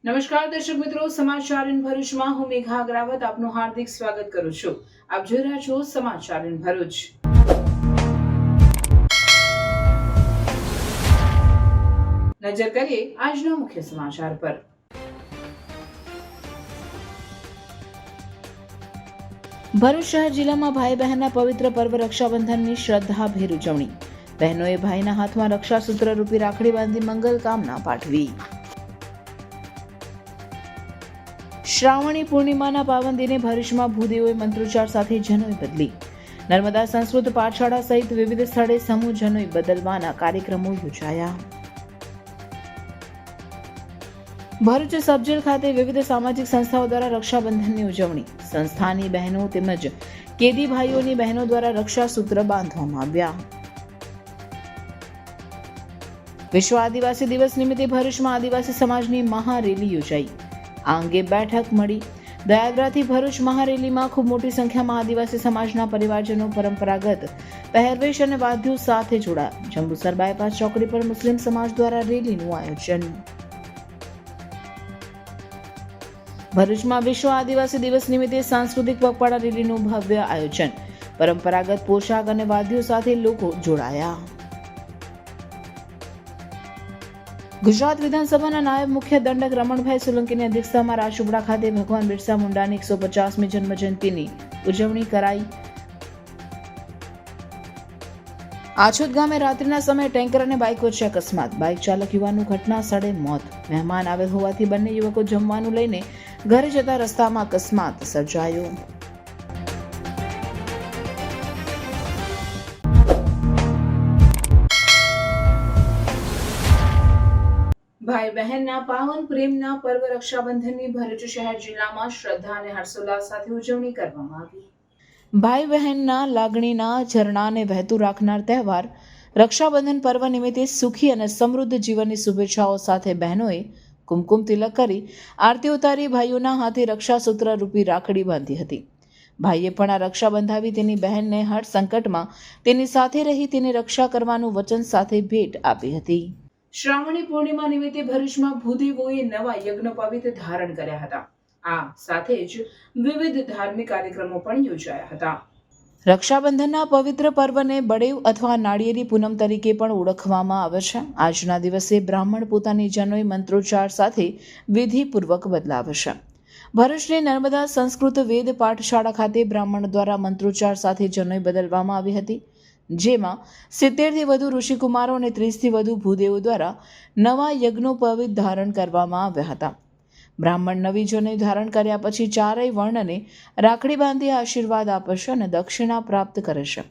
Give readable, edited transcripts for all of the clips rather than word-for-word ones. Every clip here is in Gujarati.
નમસ્કાર દર્શક મિત્રો, સમાચાર ઇન ભરૂચમાં હું મેઘા અગ્રાવત આપનું હાર્દિક સ્વાગત કરું છું। આપ જોઈ રહ્યા છો સમાચાર ઇન ભરૂચ। નજર કરીએ આજના મુખ્ય સમાચાર પર। ભરૂચ શહેર જિલ્લામાં ભાઈ બહેનના પવિત્ર પર્વ રક્ષાબંધનની શ્રદ્ધાભેર ઉજવણી। બહેનોએ ભાઈના હાથમાં રક્ષાસૂત્ર રૂપી રાખડી બાંધી મંગલ કામના પાઠવી। શ્રાવણી પૂર્ણિમાના પાવન દિને ભરૂચમાં ભૂદેવોએ મંત્રોચ્ચાર સાથે જનોઈ બદલી। નર્મદા સંસ્કૃત પાઠશાળા સહિત વિવિધ સ્થળે સમૂહ જનોઈ બદલવાના કાર્યક્રમો યોજાયા। ભરૂચ સબજેલ ખાતે વિવિધ સામાજિક સંસ્થાઓ દ્વારા રક્ષાબંધનની ઉજવણી। સંસ્થાની બહેનો તેમજ કેદી ભાઈઓની બહેનો દ્વારા રક્ષાસૂત્ર બાંધવામાં આવ્યા। વિશ્વ આદિવાસી દિવસ નિમિત્તે ભરૂચમાં આદિવાસી સમાજની મહારેલી યોજાઈ। આ અંગે બેઠક મળી। દયાદ્રાથી ભરૂચ મહારેલીમાં ખૂબ મોટી સંખ્યામાં આદિવાસી સમાજના પરિવારજનો પરંપરાગત પહેરવેશ અને વાદ્યો સાથે જોડાયા। જંબુસર બાયપાસ ચોકડી પર મુસ્લિમ સમાજ દ્વારા રેલીનું આયોજન। ભરૂચમાં વિશ્વ આદિવાસી દિવસ નિમિત્તે સાંસ્કૃતિક પગપાળા રેલીનું ભવ્ય આયોજન। પરંપરાગત પોશાક અને વાદ્યો સાથે લોકો જોડાયા। ગુજરાત વિધાનસભાના નાયબ મુખ્ય દંડક રમણભાઈ સોલંકીની અધ્યક્ષતામાં રાજપીપળા ખાતે ભગવાન બિરસા મુંડાની 150મી જન્મજયંતિની ઉજવણી કરાઈ। આછોદ ગામે રાત્રિના સમયે ટેન્કર અને બાઇક વચ્ચે અકસ્માત। બાઇક ચાલક યુવાનનું ઘટના સ્થળે મોત। મહેમાન આવેલ હોવાથી બંને યુવકો જમવાનું લઈને ઘરે જતા રસ્તામાં અકસ્માત સર્જાયો। ભાઈ બહેનના પાવન પ્રેમના પર્વ રક્ષાબંધનની ભરૂચ શહેર જિલ્લામાં શ્રદ્ધા અને હર્ષોલ્લાસ સાથે ઉજવણી કરવામાં આવી। ભાઈ બહેનના લાગણીના ઝરણાને વહેતું રાખનાર તહેવાર રક્ષાબંધન પર્વ નિમિત્તે સુખી અને સમૃદ્ધ જીવનની શુભેચ્છાઓ સાથે બહેનોએ કુમકુમ તિલક કરી આરતી ઉતારી ભાઈઓના હાથે રક્ષાસૂત્ર રૂપી રાખડી બાંધી હતી। ભાઈએ પણ આ રક્ષા બંધાવી તેની બહેનને હર સંકટમાં તેની સાથે રહી તેની રક્ષા કરવાનું વચન સાથે ભેટ આપી હતી। શ્રાવણી પૂર્ણિમા નિમિત્તે ભરૂચમાં ભૂદેવોએ નવા યજ્ઞોપવિત ધારણ કર્યા હતા। આ સાથે જ વિવિધ ધાર્મિક કાર્યક્રમો પણ યોજાયા હતા। રક્ષાબંધનના પવિત્ર પર્વને બળેવ અથવા નાળિયેરી પૂનમ તરીકે પણ ઓળખવામાં આવે છે। આજના દિવસે બ્રાહ્મણ પોતાની જનોઈ મંત્રોચ્ચાર સાથે વિધિપૂર્વક બદલાવે છે। ભરૂચની નર્મદા સંસ્કૃત વેદ પાઠશાળા ખાતે બ્રાહ્મણ દ્વારા મંત્રોચ્ચાર સાથે જનોઈ બદલવામાં આવી હતી, જેમાં 70થી વધુ ઋષિકુમારો અને 30થી વધુ ભૂદેવો દ્વારા નવા યજ્ઞોપવિત ધારણ કરવામાં આવ્યા હતા। બ્રાહ્મણ નવી જનોઈ ધારણ કર્યા પછી ચારેય વર્ણને રાખડી બાંધી આશીર્વાદ આપે છે અને દક્ષિણા પ્રાપ્ત કરે છે।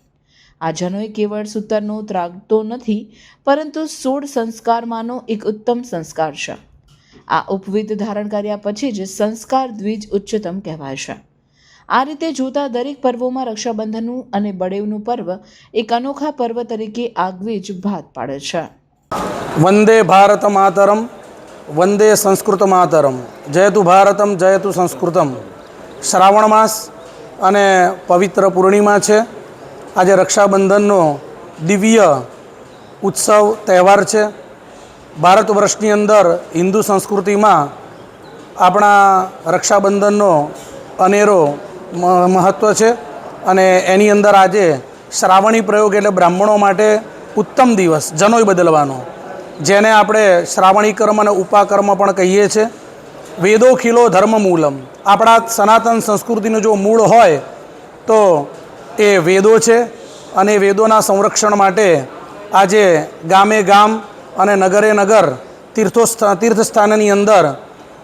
આ જનોઈ કેવળ સૂતરનો ત્રાગતો નથી, પરંતુ 16 સંસ્કારમાંનો એક ઉત્તમ સંસ્કાર છે। આ ઉપવિત ધારણ કર્યા પછી જ સંસ્કાર દ્વિજ ઉચ્ચતમ કહેવાય છે। આ રીતે જોતા દરેક પર્વોમાં રક્ષાબંધનનું અને બળેવનું પર્વ એક અનોખા પર્વ તરીકે આગવી જ ભાત પાડે છે। વંદે ભારત માતરમ, વંદે સંસ્કૃત માતરમ, જયતુ ભારતમ, જયતુ સંસ્કૃતમ। શ્રાવણ માસ અને પવિત્ર પૂર્ણિમા છે। આજે રક્ષાબંધનનો દિવ્ય ઉત્સવ તહેવાર છે। ભારત વર્ષની અંદર હિન્દુ સંસ્કૃતિમાં આપણા રક્ષાબંધનનો અનેરો મહત્ત્વ છે અને એની અંદર આજે શ્રાવણી પ્રયોગ એટલે બ્રાહ્મણો માટે ઉત્તમ દિવસ જનોઈ બદલવાનો, જેને આપણે શ્રાવણી કર્મ અને ઉપાકર્મ પણ કહીએ છીએ। વેદો ખીલો ધર્મ મૂલમ, આપણા સનાતન સંસ્કૃતિનું જો મૂળ હોય તો એ વેદો છે અને વેદોના સંરક્ષણ માટે આજે ગામે ગામ અને નગરે નગર તીર્થસ્થાનની અંદર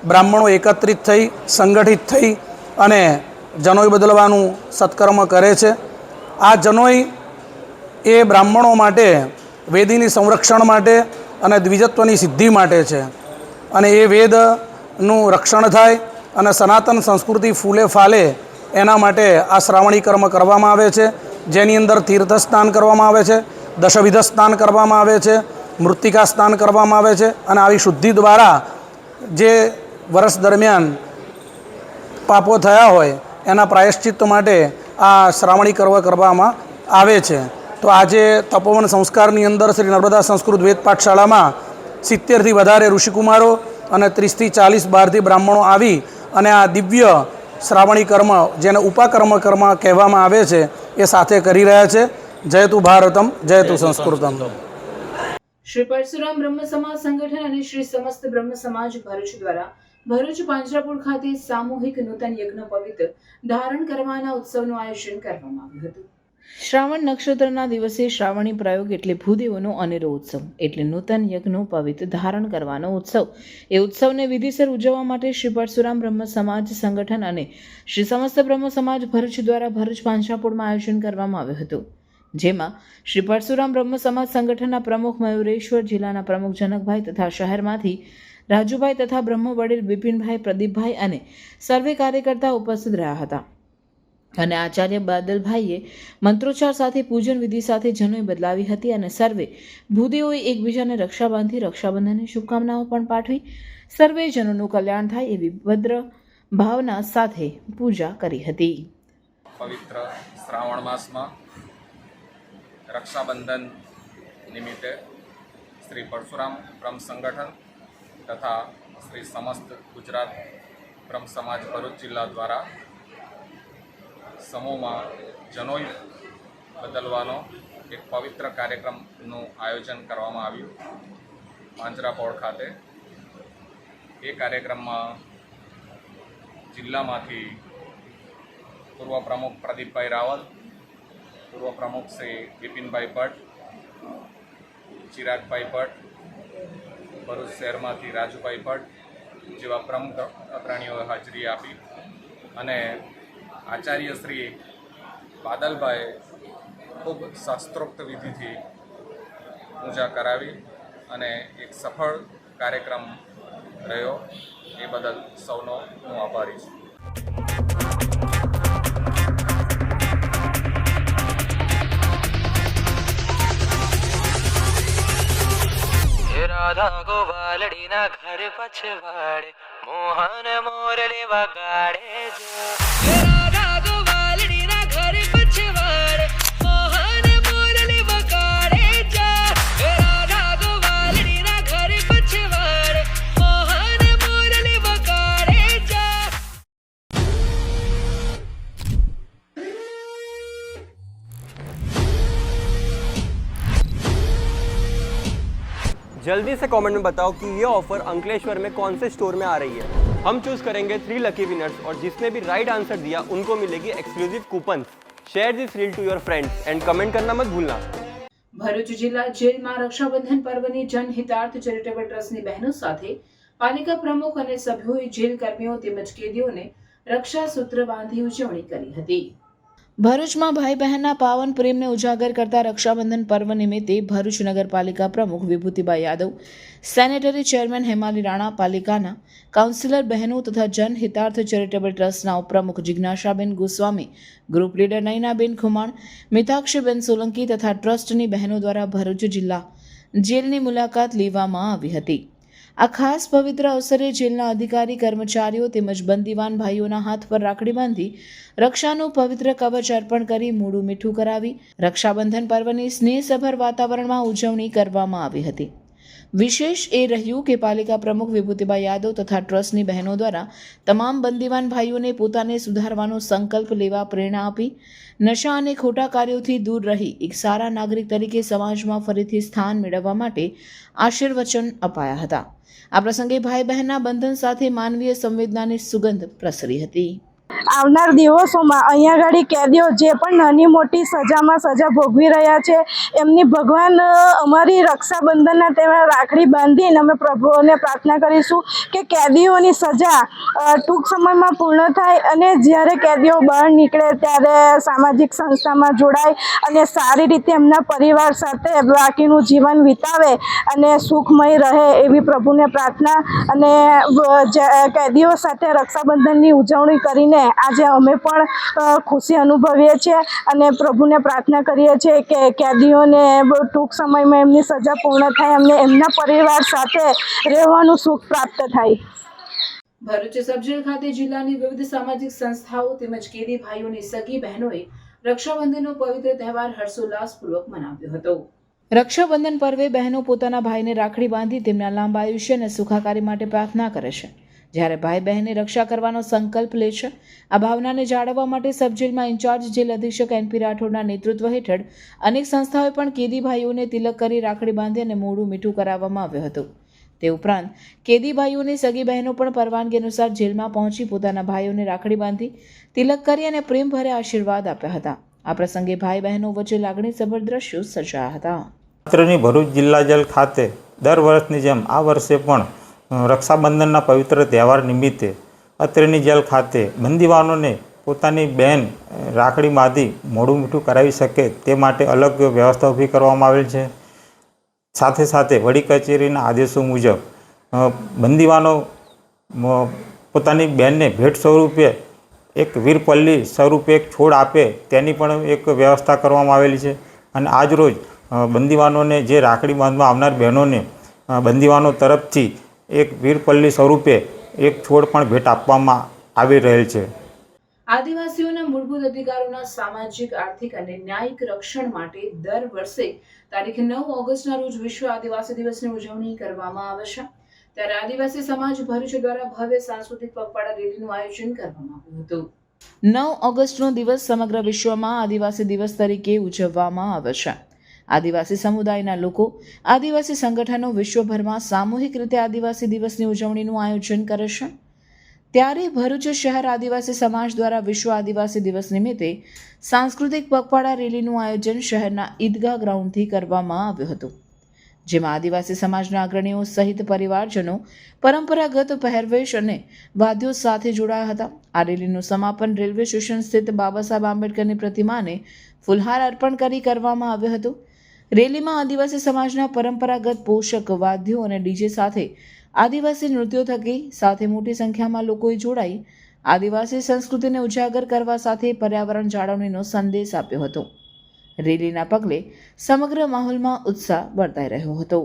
બ્રાહ્મણો એકત્રિત થઈ સંગઠિત થઈ અને જનોઈ બદલવાનું સત્કર્મ કરે છે। આ જનોઈ એ બ્રાહ્મણો માટે વેદીની સંરક્ષણ માટે અને દ્વિજત્વની સિદ્ધિ માટે છે અને એ વેદનું રક્ષણ થાય અને સનાતન સંસ્કૃતિ ફૂલે ફાલે એના માટે આ શ્રાવણી કર્મ કરવામાં આવે છે, જેની અંદર તીર્થ સ્નાન કરવામાં આવે છે, દશવિધ સ્નાન કરવામાં આવે છે, મૃત્તિકા સ્નાન કરવામાં આવે છે અને આવી શુદ્ધિ દ્વારા જે વર્ષ દરમિયાન પાપો થયા હોય એના પ્રાયશ્ચિત્ત માટે આ શ્રાવણી કર્મ કરવામાં આવે છે। તો આજે તપોવન સંસ્કારની અંદર શ્રી નર્મદા સંસ્કૃત વેદ પાઠશાળામાં 70થી વધારે ઋષિકુમારો અને 30થી 40 બહારથી બ્રાહ્મણો આવી અને આ દિવ્ય શ્રાવણી કર્મ, જેને ઉપાકર્મ કર્મ કહેવામાં આવે છે, એ સાથે કરી રહ્યા છે. જયતુ ભારતમ, જયતુ સંસ્કૃતમ. શ્રી પરશુરામ બ્રહ્મ સમાજ સંગઠન અને શ્રી સમસ્ત બ્રહ્મ સમાજ ભરૂચ દ્વારા ભરૂચ પાંજરાપોળ ખાતે સામૂહિક નૂતન યજ્ઞ પવિત્ર ધારણ કરવાના ઉત્સવનું આયોજન કરવામાં આવ્યું હતું. શ્રાવણ નક્ષત્રના દિવસે શ્રાવણી પ્રયોગ એટલે ભૂદેવોનો અનેરો ઉત્સવ, એટલે નૂતન યજ્ઞનું પવિત્ર ધારણ કરવાનો ઉત્સવ. એ ઉત્સવને વિધિસર ઉજવવા માટે શ્રી પરશુરામ બ્રહ્મ સમાજ સંગઠન અને શ્રી સમસ્ત બ્રહ્મ સમાજ ભરૂચ દ્વારા ભરૂચ પાંજરાપોળમાં આયોજન કરવામાં આવ્યું હતું. જેમાં શ્રી પરશુરામ બ્રહ્મ સમાજ સંગઠનના પ્રમુખ મયુરેશ્વર, જિલ્લાના પ્રમુખ જનકભાઈ તથા શહેરમાંથી રાજુભાઈ તથા બ્રહ્મ વડીલ બિપિનભાઈ, પ્રદીપભાઈ અને સર્વે કાર્યકર્તા ઉપસ્થિત રહ્યા હતા. અને આચાર્ય બાદલભાઈએ મંત્રોચ્ચાર સાથે પૂજન વિધિ સાથે જનોઈ બદલાવી હતી અને સર્વે ભૂદેવોએ એકબીજાને રક્ષા બાંધી રક્ષાબંધનની શુભકામનાઓ પણ પાઠવી સર્વે જનોનું કલ્યાણ થાય એવી ભદ્ર ભાવના સાથે પૂજા કરી હતી. પવિત્ર શ્રાવણ માસમાં રક્ષાબંધન નિમિત્તે શ્રી પરશુરામ બ્રહ્મ સંગઠન તથા શ્રી સમસ્ત ગુજરાત બ્રહ્મ સમાજ ભરૂચ જિલ્લા દ્વારા સમૂહમાં જનોઈ બદલવાનો એક પવિત્ર કાર્યક્રમનું આયોજન કરવામાં આવ્યું પાંજરાપોળ ખાતે. એ કાર્યક્રમમાં જિલ્લામાંથી પૂર્વ પ્રમુખ પ્રદીપભાઈ રાવલ, પૂર્વ પ્રમુખ શ્રી બિપિનભાઈ ભટ્ટ, ચિરાગભાઈ ભટ્ટ, ભરૂચ શહેરમાંથી રાજુભાઈ ભટ્ટ જેવા પ્રમુખ અગ્રણીઓએ હાજરી આપી અને આચાર્ય શ્રી બાદલભાઈએ ખૂબ શાસ્ત્રોક્ત વિધિથી પૂજા કરાવી અને એક સફળ કાર્યક્રમ રહ્યો. એ બદલ સૌનો હું આભારી છું. રાધા ગોવાલડી ના ઘર પછવાડે મોહન મોરલે વગાડે રાધા ગોવાલડી ના ઘર પછવાડે મોહન મોરલે વગાડે રાધા ગોવાલડી ના ઘર પછવાડે મોહન મોરલે વગાડે जल्दी से कमेंट में बताओ कि ये ऑफर अंकलेश्वर में कौन से स्टोर में आ रही है. हम चूज करेंगे 3 लकी विनर्स और जिसने भी राइट आंसर दिया उनको मिलेगी exclusive coupons. Share this reel to your friends and comment करना मत भूलना. ભરૂચ જિલ્લા જેલમાં રક્ષાબંધન પર્વની જનહિતાર્થ ચેરિટેબલ ટ્રસ્ટની બહેનો સાથે પાલિકા પ્રમુખ અને સભ્યોએ જેલ કર્મીઓ તેમજ કેદીઓને રક્ષા સૂત્ર બાંધી ઉજવણી કરી હતી. ભરૂચમાં ભાઈ બહેનના પાવન પ્રેમને ઉજાગર કરતા રક્ષાબંધન પર્વ નિમિત્તે ભરૂચ નગરપાલિકા પ્રમુખ વિભૂતિભાઈ યાદવ, સેનેટરી ચેરમેન હેમાલી રાણા, પાલિકાના કાઉન્સિલર બહેનો તથા જનહિતાર્થ ચેરિટેબલ ટ્રસ્ટના ઉપપ્રમુખ જિજ્ઞાસાબેન ગોસ્વામી, ગ્રુપ લીડર નયનાબેન ખુમાણ, મિતાક્ષીબેન સોલંકી તથા ટ્રસ્ટની બહેનો દ્વારા ભરૂચ જિલ્લા જેલની મુલાકાત લેવામાં આવી હતી. આ ખાસ પવિત્ર અવસરે જેલના અધિકારી, કર્મચારીઓ તેમજ બંદીવાન ભાઈઓના હાથ પર રાખડી બાંધી રક્ષાનું પવિત્ર કવચ અર્પણ કરી મોઢું મીઠું કરાવી રક્ષાબંધન પર્વની સ્નેહસભર વાતાવરણમાં ઉજવણી કરવામાં આવી હતી. વિશેષ એ રહ્યું કે પાલિકા પ્રમુખ વિભૂતિભાઈ યાદવ તથા ટ્રસ્ટની બહેનો દ્વારા તમામ બંદીવાન ભાઈઓને પોતાને સુધારવાનો સંકલ્પ લેવા પ્રેરણા આપી નશા અને ખોટા કાર્યોથી દૂર રહી એક સારા નાગરિક તરીકે સમાજમાં ફરીથી સ્થાન મેળવવા માટે આશીર્વચન અપાયા હતા. આ પ્રસંગે ભાઈ બહેનના બંધન સાથે માનવીય સંવેદનાની સુગંધ પ્રસરી હતી. આવનાર દિવસોમાં અહીંયા આગળ કેદીઓ જે પણ નાની મોટી સજામાં સજા ભોગવી રહ્યા છે એમની ભગવાન અમારી રક્ષાબંધનના તહેવાર રાખડી બાંધીને અમે પ્રભુઓને પ્રાર્થના કરીશું કે કેદીઓની સજા ટૂંક સમયમાં પૂર્ણ થાય અને જ્યારે કેદીઓ બહાર નીકળે ત્યારે સામાજિક સંસ્થામાં જોડાય અને સારી રીતે એમના પરિવાર સાથે બાકીનું જીવન વિતાવે અને સુખમય રહે એવી પ્રભુને પ્રાર્થના. અને કેદીઓ સાથે રક્ષાબંધનની ઉજવણી કરીને આજે અમે પણ ખુશી અનુભવીએ છીએ અને પ્રભુને પ્રાર્થના કરીએ છીએ કે કેદીઓને ટૂંક સમયમાં એમની સજા પૂર્ણ થાય, અમને એમના પરિવાર સાથે રહેવાનું સુખ પ્રાપ્ત થાય. ભરૂચ સબજેલ ખાતે જિલ્લાની વિવિધ સામાજિક સંસ્થાઓ તેમજ કેદી ભાઈઓની સગી બહેનોએ રક્ષાબંધનનો પવિત્ર તહેવાર હર્ષોલ્લાસપૂર્વક મનાવ્યો હતો. રક્ષાબંધન પર્વે બહેનો પોતાના ભાઈને રાખડી બાંધી તેમના લાંબા આયુષ્ય અને સુખાકારી માટે પ્રાર્થના કરે છે. જ્યારે ભાઈ બહેનને રક્ષા કરવાનો સંકલ્પ લે છે. આ ભાવનાને જાળવવા માટે સબજેલમાં ઇન્ચાર્જ જેલ અધિક્ષક NP રાઠોડના નેતૃત્વ હેઠળ અનેક સંસ્થાઓએ પણ કેદી ભાઈઓને તિલક કરી રાખડી બાંધી અને મોઢું મીઠું કરાવવામાં આવ્યું હતું. તે ઉપરાંત કેદી ભાઈઓની સગી બહેનો પણ પરવાનગી અનુસાર જેલમાં પહોંચી પોતાના ભાઈઓને રાખડી બાંધી તિલક કરી અને પ્રેમભર્યા આશીર્વાદ આપ્યા હતા. આ પ્રસંગે ભાઈ બહેનો વચ્ચે લાગણીસભર દ્રશ્યો સર્જાયા હતા. અત્રેની ભરૂચ જિલ્લા જેલ ખાતે દર વર્ષની જેમ આ વર્ષે પણ રક્ષાબંધનના પવિત્ર તહેવાર નિમિત્તે અત્રેની જેલ ખાતે બંદીવાનોને પોતાની બહેન રાખડી બાંધી મોઢું મીઠું કરાવી શકે તે માટે અલગ વ્યવસ્થા ઊભી કરવામાં આવેલ છે. સાથે સાથે વડી કચેરીના આદેશો મુજબ બંદીવાનો પોતાની બહેનને ભેટ સ્વરૂપે એક વીરપલ્લી સ્વરૂપે એક છોડ આપે તેની પણ એક વ્યવસ્થા કરવામાં આવેલી છે. અને આજરોજ બંદીવાનોને જે રાખડી બાંધવા આવનાર બહેનોને બંદીવાનો તરફથી એક વીરપલ્લી સ્વરૂપે એક છોડ પણ ભેટ આપવામાં આવી રહેલ છે. આદિવાસીઓના મૂળભૂત અધિકારોના સામાજિક, આર્થિક અને ન્યાયિક રક્ષણ માટે દર વર્ષે તારીખ 9 ઓગસ્ટના રોજ વિશ્વ આદિવાસી દિવસની ઉજવણી કરવામાં આવે છે. ત્યારે આદિવાસી સમાજ ભરૂચ દ્વારા ભવ્ય સાંસ્કૃતિક પગપાળા રેલીનું આયોજન કરવામાં આવ્યું હતું. 9 ઓગસ્ટનો દિવસ સમગ્ર વિશ્વમાં આદિવાસી દિવસ તરીકે ઉજવવામાં આવે છે. આદિવાસી સમુદાયના લોકો, આદિવાસી સંગઠનો વિશ્વભરમાં સામૂહિક રીતે આદિવાસી દિવસની ઉજવણીનું આયોજન કરે છે. ત્યારે ભરૂચ શહેર આદિવાસી સમાજ દ્વારા વિશ્વ આદિવાસી દિવસ નિમિત્તે સાંસ્કૃતિક પગપાળા રેલીનું આયોજન શહેરના ઈદગાહ ગ્રાઉન્ડથી કરવામાં આવ્યું હતું. જેમાં આદિવાસી સમાજના અગ્રણીઓ સહિત પરિવારજનો પરંપરાગત પહેરવેશ અને વાદ્યો સાથે જોડાયા હતા. આ રેલીનું સમાપન રેલવે સ્ટેશન સ્થિત બાબા સાહેબ આંબેડકરની પ્રતિમાને ફૂલહાર અર્પણ કરી કરવામાં આવ્યું હતું. રેલીમાં આદિવાસી સમાજના પરંપરાગત પોષક વાદ્યો અને ડીજે સાથે આદિવાસી નૃત્યો થકી સાથે મોટી સંખ્યામાં લોકોએ જોડાઈ આદિવાસી સંસ્કૃતિને ઉજાગર કરવા સાથે પર્યાવરણ જાળવણીનો સંદેશ આપ્યો હતો. રેલીના પગલે સમગ્ર માહોલમાં ઉત્સાહ વર્તાઈ રહ્યો હતો.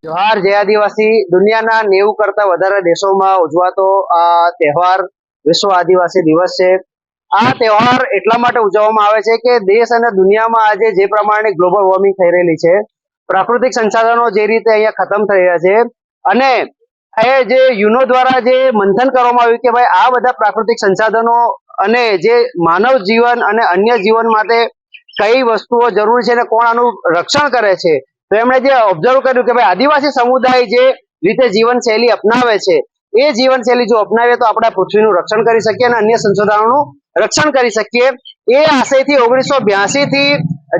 જોહાર જય આદિવાસી. દુનિયાના 90 કરતા વધારે દેશોમાં ઉજવાતો આ તહેવાર વિશ્વ આદિવાસી દિવસ છે. આ તહેવાર એટલા માટે ઉજવવામાં આવે છે કે દેશ અને દુનિયામાં આજે જે પ્રમાણે ગ્લોબલ વોર્મિંગ થઈ રહેલી છે, પ્રાકૃતિક સંસાધનો જે રીતે અહીંયા ખતમ થઈ રહ્યા છે, અને એ જે યુનો દ્વારા જે મંથન કરવામાં આવ્યું કે ભાઈ આ બધા પ્રાકૃતિક સંસાધનો અને જે માનવ જીવન અને અન્ય જીવન માટે કઈ વસ્તુઓ જરૂરી છે અને કોણ આનું રક્ષણ કરે છે, તો એમણે જે ઓબ્ઝર્વ કર્યું કે ભાઈ આદિવાસી સમુદાય જે રીતે જીવનશૈલી અપનાવે છે એ જીવનશૈલી જો અપનાવીએ તો આપણે પૃથ્વીનું રક્ષણ કરી શકીએ અને અન્ય સંસાધનોનું રક્ષણ કરી શકીએ. એ આશયથી 1982 થી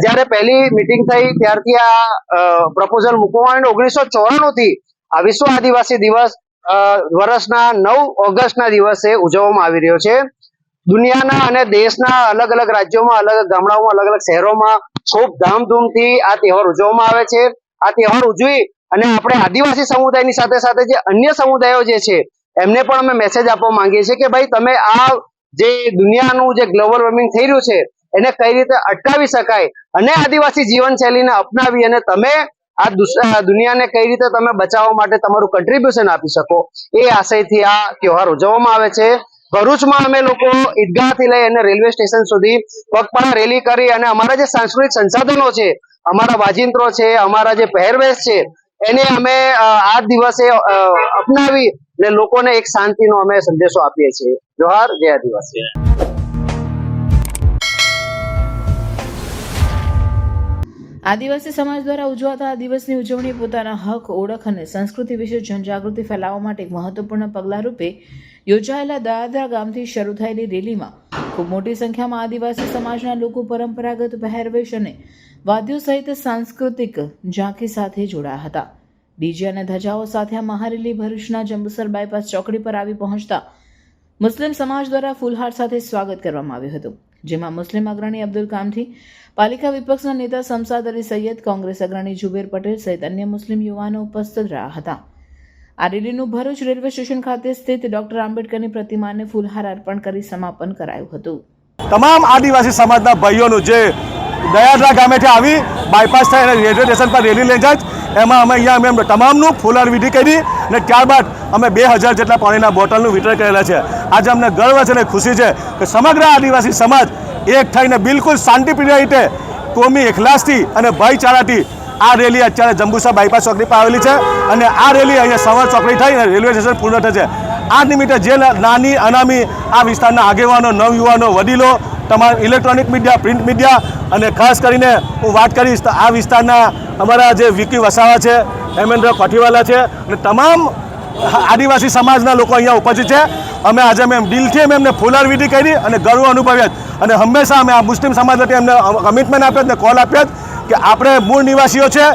જ્યારે પહેલી મીટિંગ થઈ ત્યારથી આ પ્રપોઝલ મૂકવામાં આવ્યું. 1994 થી આ વિશ્વ આદિવાસી દિવસ વર્ષના 9 ઓગસ્ટના દિવસે ઉજવવામાં આવી રહ્યો છે. દુનિયાના અને દેશના અલગ અલગ રાજ્યોમાં, અલગ અલગ ગામડાઓમાં, અલગ અલગ શહેરોમાં ખૂબ ધામધૂમથી આ તહેવાર ઉજવવામાં આવે છે. આ તહેવાર ઉજવી અને આપણે આદિવાસી સમુદાયની સાથે સાથે જે અન્ય સમુદાયો જે છે એમને પણ અમે મેસેજ આપવા માંગીએ છીએ કે ભાઈ તમે આ જે દુનિયાનું જે ગ્લોબલ વોર્મિંગ થઈ રહ્યું છે એને કઈ રીતે અટકાવી શકાય અને આદિવાસી જીવનશૈલીને અપનાવી અને તમે આ દુનિયાને કઈ રીતે તમે બચાવવા માટે તમારું કન્ટ્રીબ્યુશન આપી શકો, એ આશયથી આ તહેવાર ઉજવવામાં આવે છે. ભરૂચમાં અમે લોકો ઈદગાહથી લઈ અને રેલવે સ્ટેશન સુધી પગપાળા રેલી કરી અને અમારા જે સાંસ્કૃતિક સંસાધનો છે, અમારા વાજિંત્રો છે, અમારા જે પહેરવેશ છે એને અમે આ દિવસે અપનાવી ને લોકોને એક શાંતિનો અમે સંદેશો આપીએ છીએ. જોહાર, જય આદિવાસી. આદિવાસી સમાજ દ્વારા ઉજવાતા આ દિવસની ઉજવણી પોતાના હક, ઓળખ અને સંસ્કૃતિ વિશે જનજાગૃતિ ફેલાવવા માટે એક મહત્વપૂર્ણ પગલા રૂપે યોજાયેલા દયાદરા ગામથી શરૂ થયેલી રેલીમાં ખૂબ મોટી સંખ્યામાં આદિવાસી સમાજના લોકો પરંપરાગત પહેરવેશ અને વાદ્યો સહિત સાંસ્કૃતિક ઝાંખી સાથે જોડાયા હતા. ડીજે અને ધજાઓ સાથે આ મહારેલી ભરૂચના જંબુસર બાયપાસ ચોકડી પર આવી પહોંચતા મુસ્લિમ સમાજ દ્વારા ફૂલહાર સાથે સ્વાગત કરવામાં આવ્યું હતું, જેમાં મુસ્લિમ અગ્રણી અબ્દુલ કામથી, પાલિકા વિપક્ષના નેતા શમસાદ અલી સૈયદ, કોંગ્રેસ અગ્રણી જુબેર પટેલ સહિત અન્ય મુસ્લિમ યુવાનો ઉપસ્થિત રહ્યા હતા. આ રેલીનું ભરૂચ રેલવે સ્ટેશન ખાતે સ્થિત ડોક્ટર આંબેડકરની પ્રતિમાને ફૂલહાર અર્પણ કરી સમાપન કરાયું હતું. તમામ આદિવાસી સમાજના ભાઈઓનું જે દયાદરા ગામેથી આવી બાયપાસ થઈ અને રેલવે સ્ટેશન પર રેલી લઈ જાય, એમાં અમે અહીંયા અમે તમામનું ફૂલહાર વિધિ કરી અને ત્યારબાદ અમે 2000 જેટલા પાણીના બોટલનું વિતરણ કરેલા છે. આજે અમને ગર્વ છે અને ખુશી છે કે સમગ્ર આદિવાસી સમાજ એક થઈને બિલકુલ શાંતિપ્રિય રીતે કોમી એખલાસથી અને ભાઈચારાથી આ રેલી અત્યારે જંબુસર બાયપાસ ચોકડી પર આવેલી છે અને આ રેલી અહીંયા સવાર ચોકડી થઈ અને રેલવે સ્ટેશન પૂર્ણ થશે. આ નિમિત્તે જે નાની અનામી આ વિસ્તારના આગેવાનો, નવયુવાનો, વડીલો, તમામ ઇલેક્ટ્રોનિક મીડિયા, પ્રિન્ટ મીડિયા અને ખાસ કરીને હું વાત કરીશ તો આ વિસ્તારના અમારા જે વિકી વસાવા છે, હેમેન્દ્ર કોઠીવાલા છે અને તમામ આદિવાસી સમાજના લોકો અહીંયા ઉપસ્થિત છે. અમે આજે દિલથી એમને ફૂલહાર વિધિ કરી અને ગર્વ અનુભવ્યા અને હંમેશા અમે આ મુસ્લિમ સમાજ વતી એમને કમિટમેન્ટ આપ્યો અને કોલ આપ્યો કે આપણે મૂળ નિવાસીઓ છે,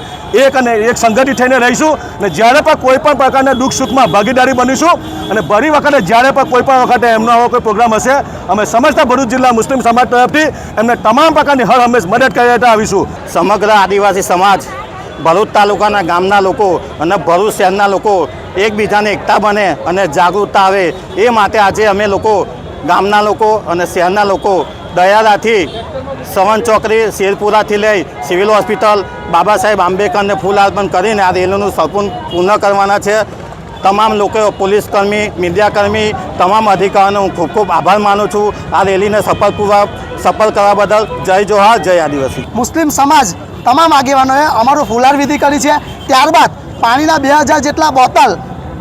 એક સંગઠિત થઈને રહીશું અને જ્યારે પણ કોઈ પણ પ્રકારના દુઃખ સુખમાં ભાગીદારી બનીશું અને ભરી વખતે જ્યારે પણ કોઈ પણ વખતે એમનો આવો કોઈ પ્રોગ્રામ હશે અમે સમસ્ત ભરૂચ જિલ્લા મુસ્લિમ સમાજ તરફથી એમને તમામ પ્રકારની હર હંમેશ મદદ કરી આવીશું. સમગ્ર આદિવાસી સમાજ, ભરૂચ તાલુકાના ગામના લોકો અને ભરૂચ શહેરના લોકો એકબીજાને એકતા બને અને જાગૃતતા આવે એ માટે આજે અમે લોકો ગામના લોકો અને શહેરના લોકો દયાદાથી સવન ચોકડી, શેરપુરાથી લઈ સિવિલ હોસ્પિટલ, બાબા સાહેબ આંબેડકરને ફૂલ અર્પણ કરીને આ રેલીનું સંપૂર્ણ પૂર્ણ કરવાના છે. તમામ લોકો, પોલીસકર્મી, મીડિયાકર્મી, તમામ અધિકારીઓનો હું ખૂબ ખૂબ આભાર માનું છું આ રેલીને સફળ કરવા બદલ. જય જોહાર, જય આદિવાસી. મુસ્લિમ સમાજ તમામ આગેવાનોએ અમારું ફૂલહાર વિધિ કરી છે. ત્યારબાદ પાણીના 2000 જેટલા બોટલ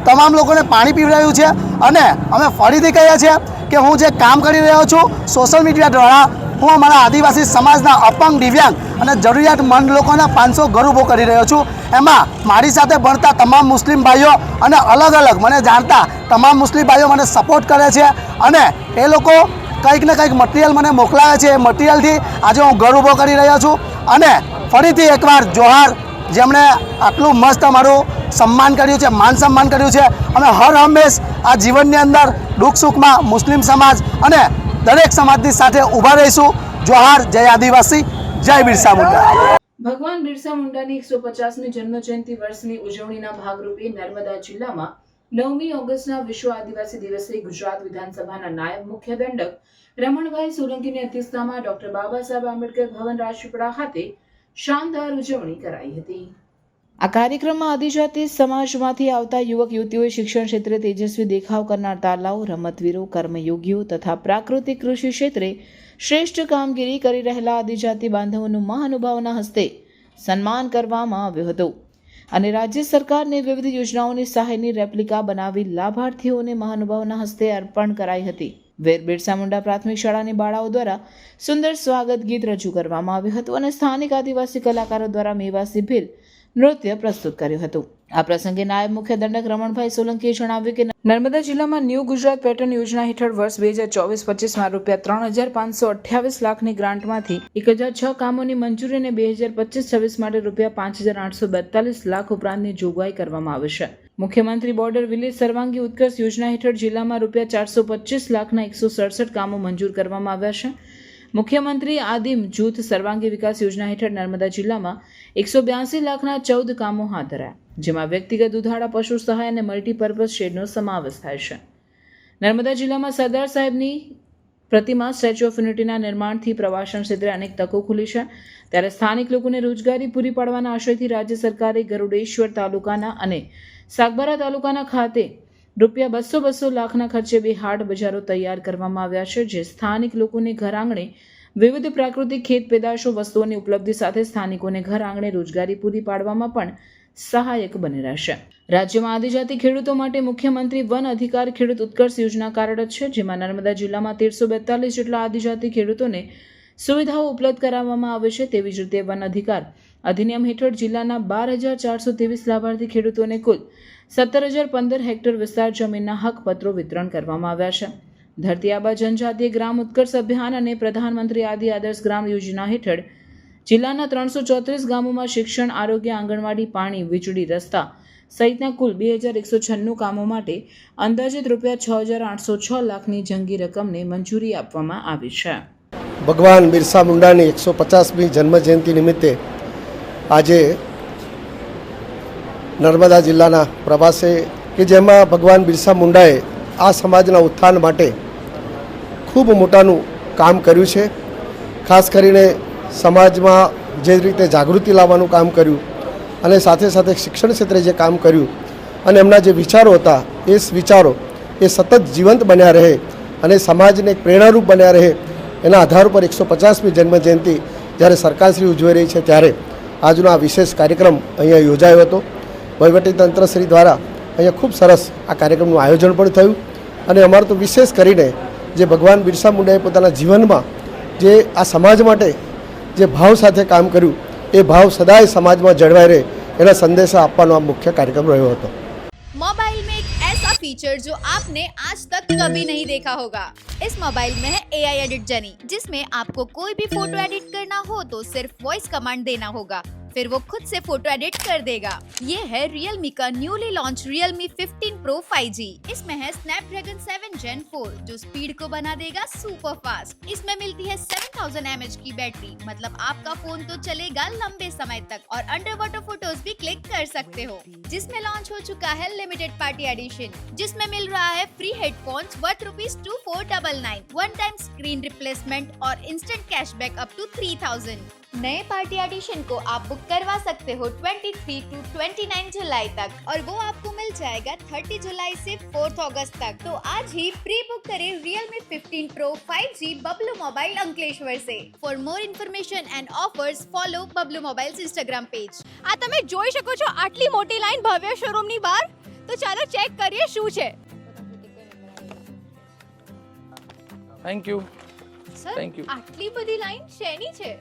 તમામ લોકોને પાણી પીવડાવ્યું છે અને અમે ફરીથી કહીએ છીએ કે હું જે કામ કરી રહ્યો છું સોશિયલ મીડિયા દ્વારા, હું અમારા આદિવાસી સમાજના અપંગ, દિવ્યાંગ અને જરૂરિયાતમંદ લોકોના 500 ઘર ઊભો કરી રહ્યો છું. એમાં મારી સાથે ભણતા તમામ મુસ્લિમ ભાઈઓ અને અલગ અલગ મને જાણતા તમામ મુસ્લિમ ભાઈઓ મને સપોર્ટ કરે છે અને એ લોકો કંઈક ને કંઈક મટીરિયલ મને મોકલાવે છે. એ મટીરિયલથી આજે હું ઘર ઊભો કરી રહ્યો છું અને ફરીથી એકવાર જોહાર, જેમણે આટલું મસ્ત અમારું સન્માન કર્યું છે, માન સન્માન કર્યું છે. અમે હર હંમેશ આ જીવનની અંદર દુઃખ સુખમાં મુસ્લિમ સમાજ અને દરેક સમાજની સાથે ઊભા રહીશું. જોહાર, જય આદિવાસી, જય બિરસા મુંડા. ભગવાન બિરસા મુંડાની 150મી જન્મજયંતિ વર્ષની ઉજવણીના ભાગરૂપે નર્મદા જિલ્લામાં 9મી ઓગસ્ટના વિશ્વ આદિવાસી દિવસે ગુજરાત વિધાનસભાના નાયબ મુખ્ય દંડક રમણભાઈ સોલંકીની અધ્યક્ષતામાં ડોક્ટર બાબા સાહેબ આંબેડકર ભવન રાજપીપળા ખાતે શાનદાર ઉજવણી કરાઈ હતી. આ કાર્યક્રમમાં આદિજાતિ સમાજમાંથી આવતા યુવક યુવતીઓએ શિક્ષણ ક્ષેત્રે તેજસ્વી દેખાવ કરનાર તાલાઓ, રમતવીરો, કર્મયોગીઓ તથા પ્રાકૃતિક કૃષિ ક્ષેત્રે શ્રેષ્ઠ કામગીરી કરી રહેલા આદિજાતિ બાંધવોનું મહાનુભાવોના હસ્તે સન્માન કરવામાં આવ્યું હતું અને રાજ્ય સરકારની વિવિધ યોજનાઓની સહાયની રેપ્લિકા બનાવી લાભાર્થીઓને મહાનુભાવોના હસ્તે અર્પણ કરાઈ હતી. વીર બિરસા મુંડા પ્રાથમિક શાળાની બાળાઓ દ્વારા સુંદર સ્વાગત ગીત રજૂ કરવામાં આવ્યું હતું અને સ્થાનિક આદિવાસી કલાકારો દ્વારા મેવાસી ભીલ નૃત્ય પ્રસ્તુત કર્યું હતું. આ પ્રસંગે નાયબ મુખ્ય દંડક રમણભાઈ સોલંકીએ જણાવ્યું કે નર્મદા જિલ્લામાં ન્યૂ ગુજરાત પેટર્ન યોજના હેઠળ વર્ષ 2024-25માં ₹3,528 લાખની ગ્રાન્ટમાંથી 1,006 કામોની મંજૂરી અને 2025-26 માટે ₹5,842 લાખ ઉપરાંતની જોગવાઈ કરવામાં આવી છે. મુખ્યમંત્રી બોર્ડર વિલેજ સર્વાંગી ઉત્કર્ષ યોજના હેઠળ જિલ્લામાં ₹425 લાખના 167 કામો મંજૂર કરવામાં આવ્યા છે. મુખ્યમંત્રી આદિમ જૂથ સર્વાંગી વિકાસ યોજના હેઠળ નર્મદા જિલ્લામાં 182 લાખના 14 કામો હાથ ધરાયા, જેમાં વ્યક્તિગત દુધાળા પશુ સહાય અને મલ્ટીપર્પઝ શેડનો સમાવેશ થાય છે. નર્મદા જિલ્લામાં સરદાર સાહેબની પ્રતિમા સ્ટેચ્યુ ઓફ યુનિટીના નિર્માણથી પ્રવાસન ક્ષેત્રે અનેક તકો ખુલી છે. ત્યારે સ્થાનિક લોકોને રોજગારી પૂરી પાડવાના આશયથી રાજ્ય સરકારે ગરુડેશ્વર તાલુકાના અને સાગબારા તાલુકાના ખાતે ₹200 લાખના ખર્ચે 2 હાટ બજારો તૈયાર કરવામાં આવ્યા છે, જે સ્થાનિક લોકોને ઘર આંગણે વિવિધ પ્રાકૃતિક ખેત પેદાશો વસ્તુઓની ઉપલબ્ધિ સાથે સ્થાનિકોને ઘર આંગણે રોજગારી પૂરી પાડવામાં પણ સહાયક બની રહેશે. રાજ્યમાં આદિજાતિ ખેડૂતો માટે મુખ્યમંત્રી વન અધિકાર ખેડૂત ઉત્કર્ષ યોજના કાર્યરત છે, જેમાં નર્મદા જિલ્લામાં 1342 જેટલા આદિજાતિ ખેડૂતોને સુવિધાઓ ઉપલબ્ધ કરાવવામાં આવે છે. તેવી જ રીતે વન અધિકાર અધિનિયમ હેઠળ જિલ્લાના 12,423 લાભાર્થી ખેડૂતોને કુલ 17,015 હેક્ટર વિસ્તાર જમીનના હકપત્રો વિતરણ કરવામાં આવ્યા છે. ધરતી આબા જનજાતીય ગ્રામ ઉત્કર્ષ અભિયાન અને પ્રધાનમંત્રી આદિ આદર્શ ગ્રામ યોજના હેઠળ જિલ્લાના 334 ગામોમાં શિક્ષણ, આરોગ્ય, આંગણવાડી, પાણી, વીજળી, રસ્તા સહિતના કુલ 2,196 કામો માટે અંદાજિત ₹6,806 લાખની જંગી રકમને મંજૂરી આપવામાં આવી છે. ભગવાન બિરસા મુંડાની 150મી જન્મજયંતિ નિમિત્તે આજે નર્મદા જિલ્લાના પ્રવાસે કે જેમાં ભગવાન બિરસા મુંડાએ આ સમાજના ઉત્થાન માટે ખૂબ મોટાનું કામ કર્યું છે. ખાસ કરીને સમાજમાં જે રીતે જાગૃતિ લાવવાનું કામ કર્યું અને સાથે સાથે શિક્ષણ ક્ષેત્રે જે કામ કર્યું અને એમના જે વિચારો હતા એ વિચારો એ સતત જીવંત બન્યા રહે અને સમાજને પ્રેરણારૂપ બન્યા રહે એના આધાર પર 150મી જન્મજયંતિ જ્યારે સરકારશ્રી ઉજવી રહી છે ત્યારે આજનો આ વિશેષ કાર્યક્રમ અહીંયા યોજાયો હતો. વહીવટીતંત્રશ્રી દ્વારા અહીંયા ખૂબ સરસ આ કાર્યક્રમનું આયોજન પણ થયું અને અમારું તો વિશેષ કરીને જે ભગવાન બિરસા મુંડાએ પોતાના જીવનમાં જે આ સમાજ માટે જે ભાવ સાથે કામ કર્યું એ ભાવ સદાય समाज जड़वाए रहे एना संदेशा आपવાનો આ મુખ્ય કાર્યક્રમ રહ્યો હતો. मोबाइल में एक ऐसा फीचर जो आपने आज तक कभी नहीं देखा होगा. इस मोबाइल में है AI एडिट जनी, जिसमें आपको कोई भी फोटो एडिट करना हो तो सिर्फ वॉइस कमांड देना होगा, फिर वो खुद से फोटो एडिट कर देगा. ये है Realme का newly launch Realme 15 Pro 5G. इसमें है Snapdragon 7 Gen 4 जो स्पीड को बना देगा सुपर फास्ट. इसमें मिलती है 7000 mAh की बैटरी, मतलब आपका फोन तो चलेगा लंबे समय तक और अंडर वाटर फोटोज भी क्लिक कर सकते हो. जिसमें लॉन्च हो चुका है लिमिटेड पार्टी एडिशन, जिसमें मिल रहा है free headphones worth ₹2499, one time screen replacement और इंस्टेंट कैशबैक अप टू 3000. नए पार्टी एडिशन को आप बुक करवा सकते हो 23 to 29 जुलाई तक और वो आपको मिल जाएगा 30 जुलाई से 4 अगस्त तक. तो आज ही प्री बुक करें Realme 15 Pro 5G Bablu mobile Ankleshwar से. For more information and offers follow Bablu mobiles Instagram page. आ તમે જોઈ શકો છો આટલી મોટી લાઈન ભવ્ય શોરૂમની બહાર. તો ચાલો ચેક કરીએ શું છે. Thank you. સર આટલી બધી લાઈન શેની છે?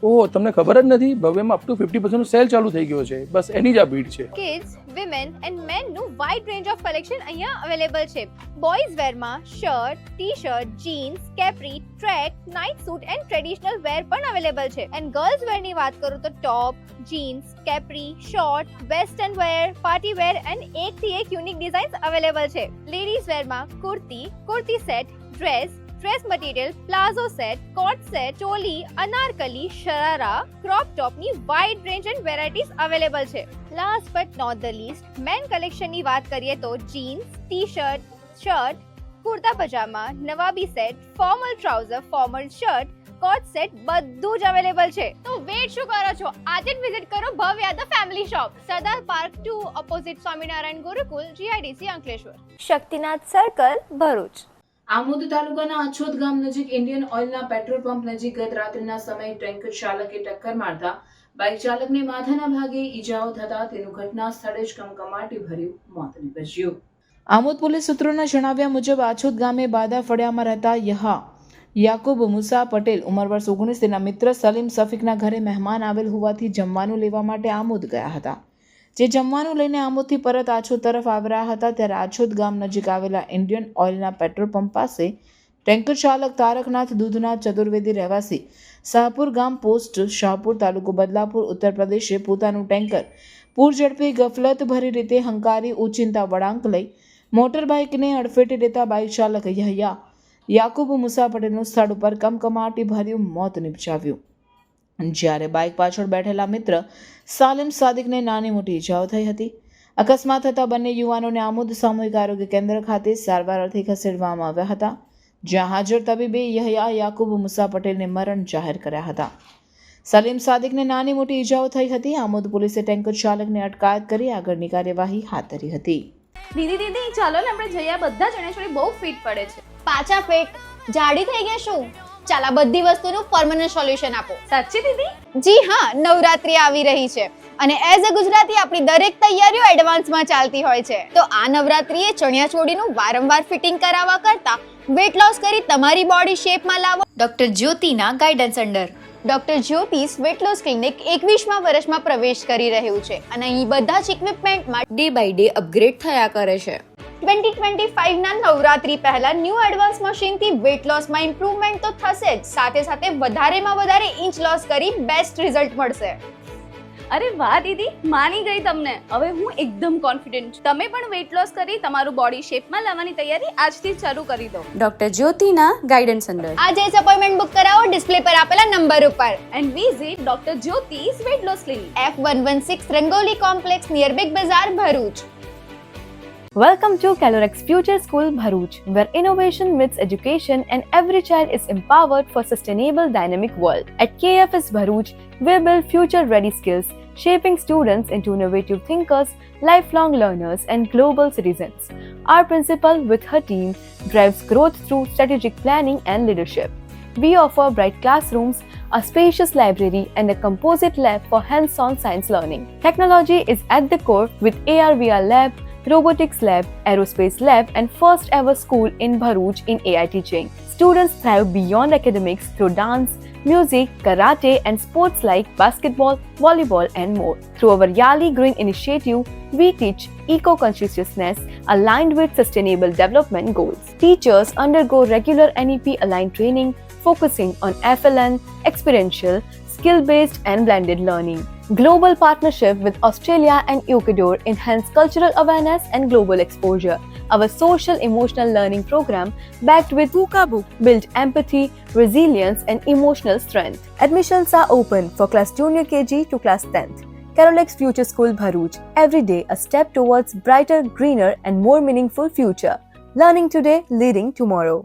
ઓહ, તમને ખબર જ નથી, ભવ્યમાં અપ ટુ 50% સેલ ચાલુ થઈ ગયો છે. બસ એની જ આ ભીડ છે. કિડ્સ, વિમેન એન્ડ મેન નું વાઇડ રેન્જ ઓફ કલેક્શન અહીંયા અવેલેબલ છે. બોયઝ વેર માં shirt, T-shirt, jeans, capri, track, night suit and traditional wear પણ અવેલેબલ છે. એન્ડ ગર્લ્સ વેર ની વાત કરું તો top, jeans, capri, short, western wear, party wear and એક થી એક યુનિક ડિઝાઇન્સ અવેલેબલ છે. લેડીઝ વેર માં kurti, kurti set, dress, dress material, palazzo set, coat set, choli, anarkali, sharara, crop top ની wide range and varieties available છે. Last but not the least, men collection ની વાત કરીએ તો jeans, T-shirt, shirt, kurta pyjama, nawabi set, formal trouser, formal shirt, coat set બધું જ અવેલેબલ છે. તો વેટ શું કરો છો? આજે જ વિઝિટ કરો ભવ્ય the family shop, Sardar park 2 opposite Swaminarayan Gurukul, GIDC Ankleshwar, Shaktinath circle, Bharuch. Amod તાલુકાના અછોદ ગામ નજીક ઇન્ડિયન ઓઇલના પેટ્રોલ પંપ નજીક ગત રાત્રિના સમયે ટેન્કર ચાલકે ટક્કર મારતા બાઇક ચાલકને માથાના ભાગે ઈજાઓ થતા તેનું ઘટના સ્થળે જ કમકમાટી ભર્યું મોત નીપજ્યું. આમોદ પોલીસ સૂત્રોના જણાવ્યા મુજબ અછોદ ગામે બાદા ફળિયામાં રહેતા યાકુબ મુસા પટેલ ઉંમર વર્ષ 19 તેના મિત્ર સલીમ સફીકના ઘરે મહેમાન આવેલ હોવાથી જમવાનું લેવા માટે આમોદ ગયા હતા. જે જમવાનું લઈને આમોદથી પરત આછોદ તરફ આવી રહ્યા હતા ત્યારે આછોદ ગામ નજીક આવેલા ઇન્ડિયન ઓઇલના પેટ્રોલ પંપ પાસે ટેન્કર ચાલક તારકનાથ દૂધના ચતુર્વેદી રહેવાસી શાહપુર ગામ પોસ્ટ શાહપુર તાલુકો બદલાપુર ઉત્તર પ્રદેશે પોતાનું ટેન્કર પૂર ઝડપી ગફલત ભરી રીતે હંકારી ઉચિંતા વળાંક લઈ મોટર બાઇકને અડફેટે લેતા બાઇક ચાલક યાકુબ મુસા પટેલનું સ્થળ ઉપર કમકમાટી ભર્યું મોત નિપજાવ્યું. જ્યારે બાઇક પાછળ બેઠેલા મિત્ર સાલિમ સાદિકને નાની મોટી ઈજાઓ થઈ હતી. અકસ્માત થતા બંને યુવાનોને આમોદ સામૂહિક આરોગ્ય કેન્દ્ર ખાતે સારવાર અર્થે ખસેડવામાં આવ્યા હતા, જ્યાં હાજર તબીબે યાકુબ મુસા પટેલને મરણ જાહેર કર્યા હતા. સલીમ સાદિકને નાની મોટી ઈજાઓ થઈ હતી. આમોદ પોલીસે ટેન્કર ચાલકને અટકાયત કરી આગળની કાર્યવાહી હાથ ધરી હતી. દીદી ચાલો ને આપણે જઈએ, બધા ચણિયાચોળી બહુ ફિટ પડે છે. પાછા ફિટ જાડી થઈ ગયા શું? ચાલ આ બધી વસ્તુનું પરમનન્ટ સોલ્યુશન આપો. સાચી દીદી? જી હા, નવરાત્રી આવી રહી છે અને એઝ અ ગુજરાતી આપણી દરેક તૈયારીઓ એડવાન્સમાં ચાલતી હોય છે. તો આ નવરાત્રીએ ચણિયાચોળીનું વારંવાર ફિટિંગ કરાવવા કરતા વેટ લોસ કરી તમારી બોડી શેપમાં લાવો. ડોક્ટર જ્યોતિના guidance under doctor Jyoti's weight loss clinic 21મા વર્ષમાં પ્રવેશ કરી રહ્યું છે અને અહીં બધા જ ઇક્વિપમેન્ટમાં ડે બાય ડે અપગ્રેડ થયા કરે છે. 2025ના નવરાત્રી પહેલા ન્યૂ એડવાન્સ મશીનથી વેટ લોસમાં ઇમ્પ્રુવમેન્ટ તો થશે જ, સાથે સાથે વધારેમાં વધારે ઇંચ લોસ કરી બેસ્ટ રિઝલ્ટ મળશે. અરે વાહ દીદી, માની ગઈ તમને. હવે હું એકદમ કોન્ફિડન્ટ છું. તમે પણ વેટ લોસ કરી તમારું બોડી શેપમાં લાવવાની તૈયારી આજથી જ શરૂ કરી દો. ડોક્ટર જ્યોતિના ગાઈડન્સ અંડર આજે જ અપોઇન્ટમેન્ટ બુક કરાવો ડિસ્પ્લે પર આપેલા નંબર ઉપર. And visit doctor Jyoti's weight loss clinic, F116 Rangoli complex near big Bazaar, Bharuch. Welcome to Calorex Future School Bharuch, where innovation meets education and every child is empowered for sustainable dynamic world. At KFS Bharuch, we build future-ready skills, shaping students into innovative thinkers, lifelong learners and global citizens. Our principal with her team drives growth through strategic planning and leadership. We offer bright classrooms, a spacious library and a composite lab for hands-on science learning. Technology is at the core with AR/VR lab, robotics lab, aerospace lab and first ever school in Bharuch in AI teaching. Students thrive beyond academics through dance, music, karate and sports like basketball, volleyball and more. Through our Yali Green initiative, we teach eco-consciousness aligned with sustainable development goals. Teachers undergo regular NEP aligned training focusing on FLN, experiential, skill-based and blended learning. Global partnership with Australia and Ecuador enhance cultural awareness and global exposure. Our social emotional learning program backed with Puka Book build empathy, resilience and emotional strength. Admissions are open for class junior KG to class 10th. Carolex Future School Bharuch, every day a step towards brighter, greener and more meaningful future. Learning today, leading tomorrow.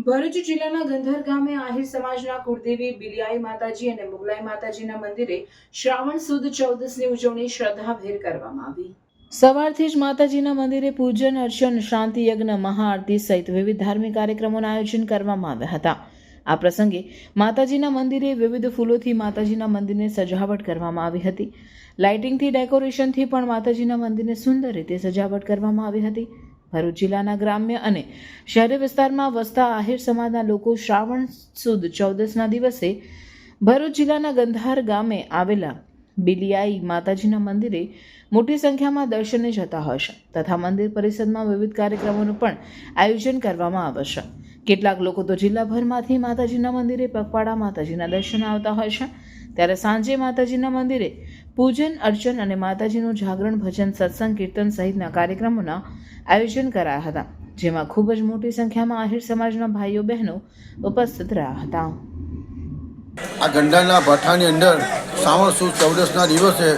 Bharuch જિલ્લાના ગંધર ગામે આહિર સમાજના કુળદેવી બિલિયાઈ માતાજી અને મુગલાઈ માતાજીના મંદિરે શ્રાવણ સુદ 14ની ઉજવણી શ્રદ્ધાભેર કરવામાં આવી. સવારથી જ માતાજીના મંદિરે પૂજન અર્ચન, શાંતિ યજ્ઞ, મહાઆરતી સહિત વિવિધ ધાર્મિક કાર્યક્રમોનું આયોજન કરવામાં આવ્યા હતા. આ પ્રસંગે માતાજીના મંદિરે વિવિધ ફૂલોથી માતાજીના મંદિરને સજાવટ કરવામાં આવી હતી. લાઇટિંગથી, ડેકોરેશનથી પણ માતાજીના મંદિરને સુંદર રીતે સજાવટ કરવામાં આવી હતી. ભરૂચ જિલ્લાના ગ્રામ્ય અને શહેરી વિસ્તારમાં વસતા આહિર સમાજના લોકો શ્રાવણ સુદ 14ના દિવસે ભરૂચ જિલ્લાના ગંધાર ગામે આવેલા બિલિયાઈ માતાજીના મંદિરે મોટી સંખ્યામાં દર્શને જતા હોય છે તથા મંદિર પરિસરમાં વિવિધ કાર્યક્રમોનું પણ આયોજન કરવામાં આવે છે. કેટલાક લોકો તો જિલ્લાભરમાંથી માતાજીના મંદિરે પગપાળા માતાજીના દર્શન આવતા હોય છે. ત્યારે સાંજે માતાજીના મંદિરે પૂજન અર્ચન અને માતાજીનું જાગરણ, ભજન, સત્સંગ, કીર્તન સહિતના કાર્યક્રમોના આયોજન કરાયા હતા, જેમાં ખૂબ જ મોટી સંખ્યામાં આહિર સમાજના ભાઈઓ બહેનો ઉપસ્થિત રહ્યા હતા. આ ગંડાના ભાઠાની અંદર શ્રાવણ સુદ 14ના દિવસે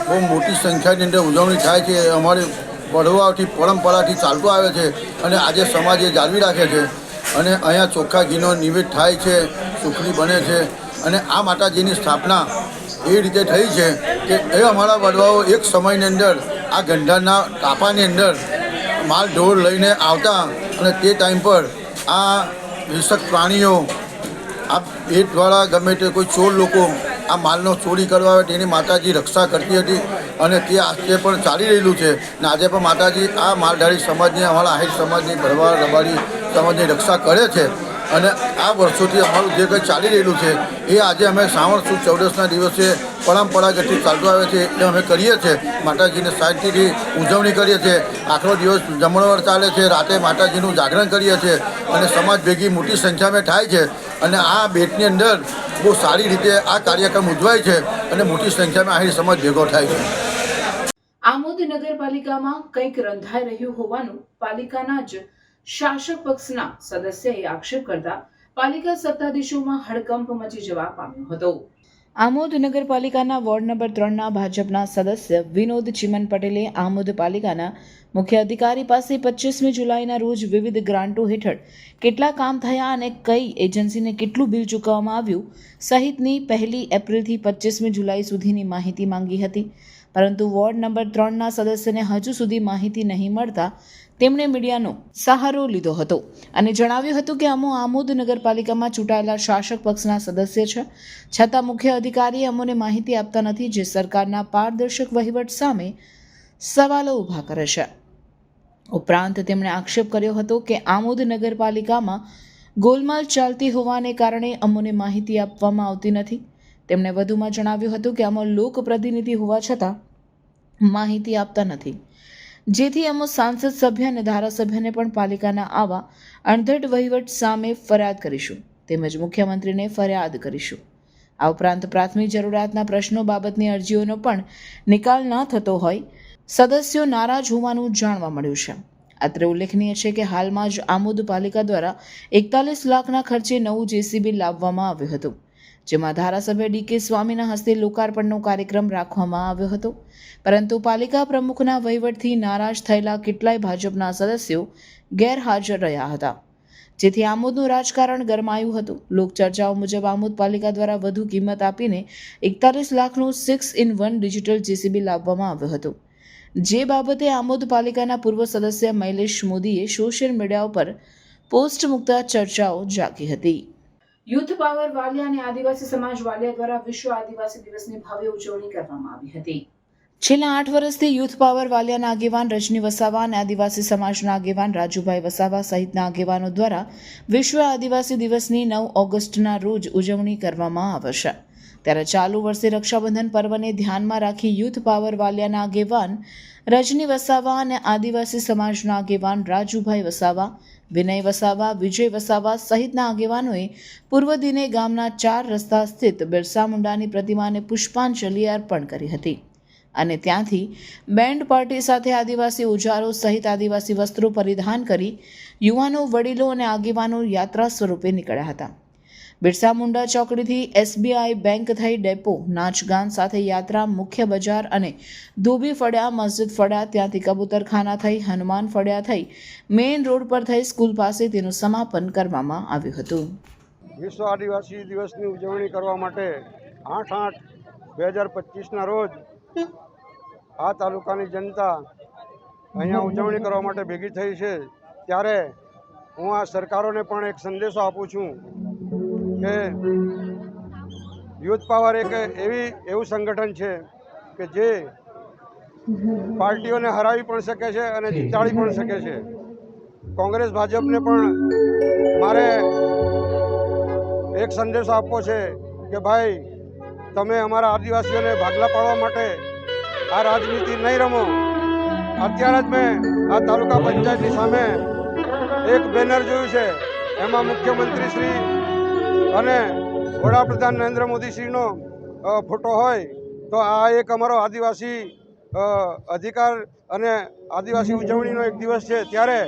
બહુ મોટી સંખ્યાની અંદર ઉજવણી થાય છે. અમારી પડવાથી પરંપરાથી ચાલતું આવે છે અને આજે સમાજ એ જાળવી રાખે છે. અને અહીંયા ચોખ્ખા ઘીનો નિવેદ થાય છે, સુખડી બને છે અને આ માતાજીની સ્થાપના એ રીતે થઈ છે કે એ અમારા વડવાઓ એક સમયની અંદર આ ગંડાના તાપાની અંદર માલ ઢોર લઈને આવતા અને તે ટાઈમ પર આ હિંસક પ્રાણીઓ, આ ભેટવાળા ગમે તે કોઈ ચોર લોકો આ માલનો ચોરી કરવા આવે તેની માતાજી રક્ષા કરતી હતી અને તે આજે પણ ચાલી રહેલું છે. અને આજે પણ માતાજી આ માલધારી સમાજની, અમારા આહિર સમાજની, ભરવાડ રબારી સમાજની રક્ષા કરે છે. અને આ વર્ષોથી અમારું જે કંઈ ચાલી રહેલું છે એ આજે અમે શ્રાવણ સુદ 14ના દિવસે પરંપરાગતથી ચાલતું આવે છે એ અમે કરીએ છીએ. માતાજીને શાંતિથી ઉજવણી કરીએ છીએ. આખો દિવસ જમણવાર ચાલે છે, રાતે માતાજીનું જાગરણ કરીએ છીએ અને સમાજ ભેગી મોટી સંખ્યામાં થાય છે. અને આ બેટની અંદર બહુ સારી રીતે આ કાર્યક્રમ ઉજવાય છે અને મોટી સંખ્યામાં આહિર સમાજ ભેગો થાય છે. આમોદ નગરપાલિકામાં કંઈક રંધાઈ રહ્યું હોવાનું પાલિકાના જ શાસક પક્ષના સદસ્યએ આક્ષેપ કરતા પાલિકા સત્તાધીશોમાં હડકંપ મચી જવા પામ્યો હતો. આમોદ નગરપાલિકાના વોર્ડ નંબર 3ના ભાજપના સદસ્ય વિનોદ ચિમન પટેલે આમોદ પાલિકાના મુખ્ય અધિકારી પાસે 25મી જુલાઈના રોજ વિવિધ ગ્રાન્ટો હેઠળ કેટલા કામ થયા અને કઈ એજન્સીને કેટલું બિલ ચૂકવવામાં આવ્યું સહિતની 1 એપ્રિલથી 25મી જુલાઈ સુધીની માહિતી માંગી હતી. પરંતુ વોર્ડ નંબર 3ના સદસ્યને હજુ સુધી માહિતી નહીં મળતા તેમણે મીડિયાનો સહારો લીધો હતો અને જણાવ્યું હતું કે અમો આમોદ નગરપાલિકામાં ચૂંટાયેલા શાસક પક્ષના સદસ્ય છે, છતાં મુખ્ય અધિકારી અમોને માહિતી આપતા નથી, જે સરકારના પારદર્શક વહીવટ સામે સવાલો ઊભા કરે છે. ઉપરાંત તેમણે આક્ષેપ કર્યો હતો કે આમોદ નગરપાલિકામાં ગોલમાલ ચાલતી હોવાને કારણે અમોને માહિતી આપવામાં આવતી નથી. તેમણે વધુમાં જણાવ્યું હતું કે અમો લોકપ્રતિનિધિ હોવા છતાં માહિતી આપતા નથી, જેથી અમો સાંસદ સભ્ય અને ધારાસભ્યને પણ પાલિકાના આવા અણધટ વહીવટ સામે ફરિયાદ કરીશું, તેમજ મુખ્યમંત્રીને ફરિયાદ કરીશું. આ ઉપરાંત પ્રાથમિક જરૂરિયાતના પ્રશ્નો બાબતની અરજીઓનો પણ નિકાલ ન થતો હોય સદસ્યો નારાજ હોવાનું જાણવા મળ્યું છે. અત્રે ઉલ્લેખનીય છે કે હાલમાં જ આમોદ પાલિકા દ્વારા 41 લાખના ખર્ચે નવું જેસીબી લાવવામાં આવ્યું હતું, જેમાં ધારાસભ્ય ડી.કે. સ્વામીના હસ્તે લોકાર્પણનો કાર્યક્રમ રાખવામાં આવ્યો હતો, પરંતુ પાલિકા પ્રમુખના વહીવટથી નારાજ થયેલા કેટલાય ભાજપના સદસ્યો ગેરહાજર રહ્યા હતા, જેથી આમોદનું રાજકારણ ગરમાયું હતું. લોકચર્ચાઓ મુજબ આમોદ પાલિકા દ્વારા વધુ કિંમત આપીને 41 લાખનું 6-in-1 ડિજિટલ જેસીબી લાવવામાં આવ્યું હતું, જે બાબતે આમોદ પાલિકાના પૂર્વ સદસ્ય મૈલેશ મોદીએ સોશિયલ મીડિયા ઉપર પોસ્ટ મૂકતા ચર્ચાઓ જાગી હતી. યુથ પાવર વાલિયા અને આદિવાસી સમાજ વાલિયા દ્વારા વિશ્વ આદિવાસી દિવસની ભવ્ય ઉજવણી કરવામાં આવી હતી. છેલ્લા 8 વર્ષથી યુથ પાવર વાલિયાના આગેવાન રજની વસાવા અને આદિવાસી સમાજના આગેવાન રાજુભાઈ વસાવા સહિતના આગેવાનો દ્વારા વિશ્વ આદિવાસી દિવસની 9 ઓગસ્ટના રોજ ઉજવણી કરવામાં આવે છે. ત્યારે ચાલુ વર્ષે રક્ષાબંધન પર્વને ધ્યાનમાં રાખી યુથ પાવર વાલિયાના આગેવાન રજની વસાવા અને આદિવાસી સમાજના આગેવાન રાજુભાઈ વસાવા, વિનય વસાવા, વિજય વસાવા સહિતના આગેવાનોએ પૂર્વ દિને ગામના 4 રસ્તા સ્થિત બિરસા મુંડાની પ્રતિમાને પુષ્પાંજલિ અર્પણ કરી હતી અને ત્યાંથી બેન્ડ પાર્ટી સાથે આદિવાસી ઓજારો સહિત આદિવાસી વસ્ત્રો પરિધાન કરી યુવાનો, વડીલો અને આગેવાનો યાત્રા સ્વરૂપે નીકળ્યા હતા. બિરસા મુંડા ચોકડીથી SBI બેંક થઈ ડેપો, નાચગાન સાથે યાત્રા મુખ્ય બજાર અને ધોબી ફળ્યા, મસ્જિદ ફળ્યા, ત્યાંથી કબૂતરખાના થઈ હનુમાન ફળ્યા થઈ મેઇન રોડ પર થઈ સ્કૂલ પાસે તેનું સમાપન કરવામાં આવ્યું હતું. વિશ્વ આદિવાસી દિવસની ઉજવણી કરવા માટે 8/8/2025ના રોજ આ તાલુકાની જનતા અહીંયા ઉજવણી કરવા માટે ભેગી થઈ છે. ત્યારે હું આ સરકારોને પણ એક સંદેશો આપું છું કે યુથ પાવર એક એવું સંગઠન છે કે જે પાર્ટીઓને હરાવી પણ શકે છે અને જીતાડી પણ શકે છે. કોંગ્રેસ ભાજપને પણ મારે એક સંદેશો આપવો છે કે ભાઈ, તમે અમારા આદિવાસીઓને ભાગલા પાડવા માટે આ રાજનીતિ નહીં રમો. અત્યારે જ મેં આ તાલુકા પંચાયતની સામે એક બેનર જોયું છે, એમાં મુખ્યમંત્રી શ્રી અને વડાપ્રધાન નરેન્દ્ર મોદીશ્રીનો ફોટો હોય, તો આ એક અમારો આદિવાસી અધિકાર અને આદિવાસી ઉજવણીનો એક દિવસ છે. ત્યારે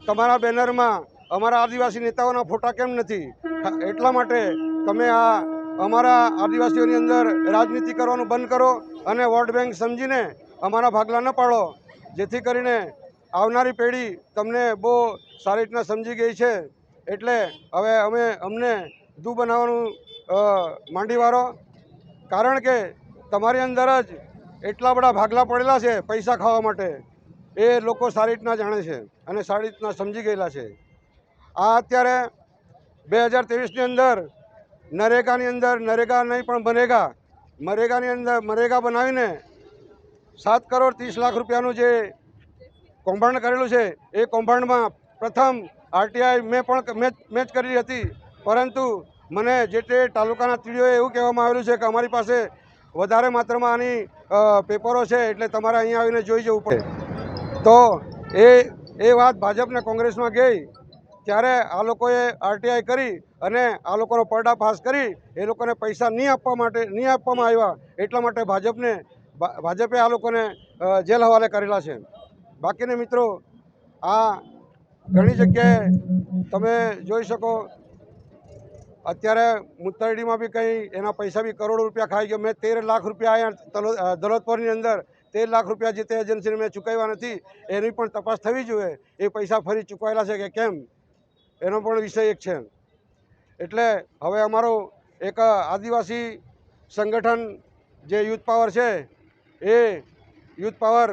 તમારા બેનરમાં અમારા આદિવાસી નેતાઓના ફોટા કેમ નથી? એટલા માટે તમે આ અમારા આદિવાસીઓની અંદર રાજનીતિ કરવાનું બંધ કરો અને વોટ બેંક સમજીને અમારા ભાગલા ન પાડો, જેથી કરીને આવનારી પેઢી તમને બહુ સારી રીતના સમજી ગઈ છે. એટલે હવે અમને દૂ બનાવવાનું માંડી વાળો, કારણ કે તમારી અંદર જ એટલા બધા ભાગલા પડેલા છે પૈસા ખાવા માટે, એ લોકો સારી રીતના જાણે છે અને સારી રીતના સમજી ગયેલા છે. આ અત્યારે 2023ની અંદર નરેગાની અંદર નરેગા નહીં પણ મરેગાની અંદર મરેગા બનાવીને 7 કરોડ 30 લાખ રૂપિયાનું જે કૌભાંડ કરેલું છે, એ કૌભાંડમાં પ્રથમ RTI મેં જ કરી હતી. પરંતુ મને જે તે તાલુકાના તીડીઓએ એવું કહેવામાં આવેલું છે કે અમારી પાસે વધારે માત્રામાં આની પેપરો છે, એટલે તમારે અહીંયા આવીને જોઈ જવું પડે. તો એ વાત ભાજપને કોંગ્રેસમાં ગઈ, ત્યારે આ લોકોએ RTI કરી અને આ લોકોનો પર્દાફાશ કરી એ લોકોને પૈસા નહીં આપવામાં આવ્યા. એટલા માટે ભાજપે આ લોકોને જેલ હવાલે કરેલા છે. બાકીને મિત્રો, આ ઘણી જગ્યાએ તમે જોઈ શકો, અત્યારે મુત્તરડીમાં બી કંઈ એના પૈસા બી કરોડો રૂપિયા ખાઈ ગયો. મેં 13 લાખ રૂપિયા અહીંયા દોલતપુરની અંદર 13 લાખ રૂપિયા જે તે એજન્સીને મેં ચૂકવ્યા નથી, એની પણ તપાસ થવી જોઈએ. એ પૈસા ફરી ચૂકવાયેલા છે કે કેમ, એનો પણ વિષય એક છે. એટલે હવે અમારો એક આદિવાસી સંગઠન જે યુથ પાવર છે, એ યુથ પાવર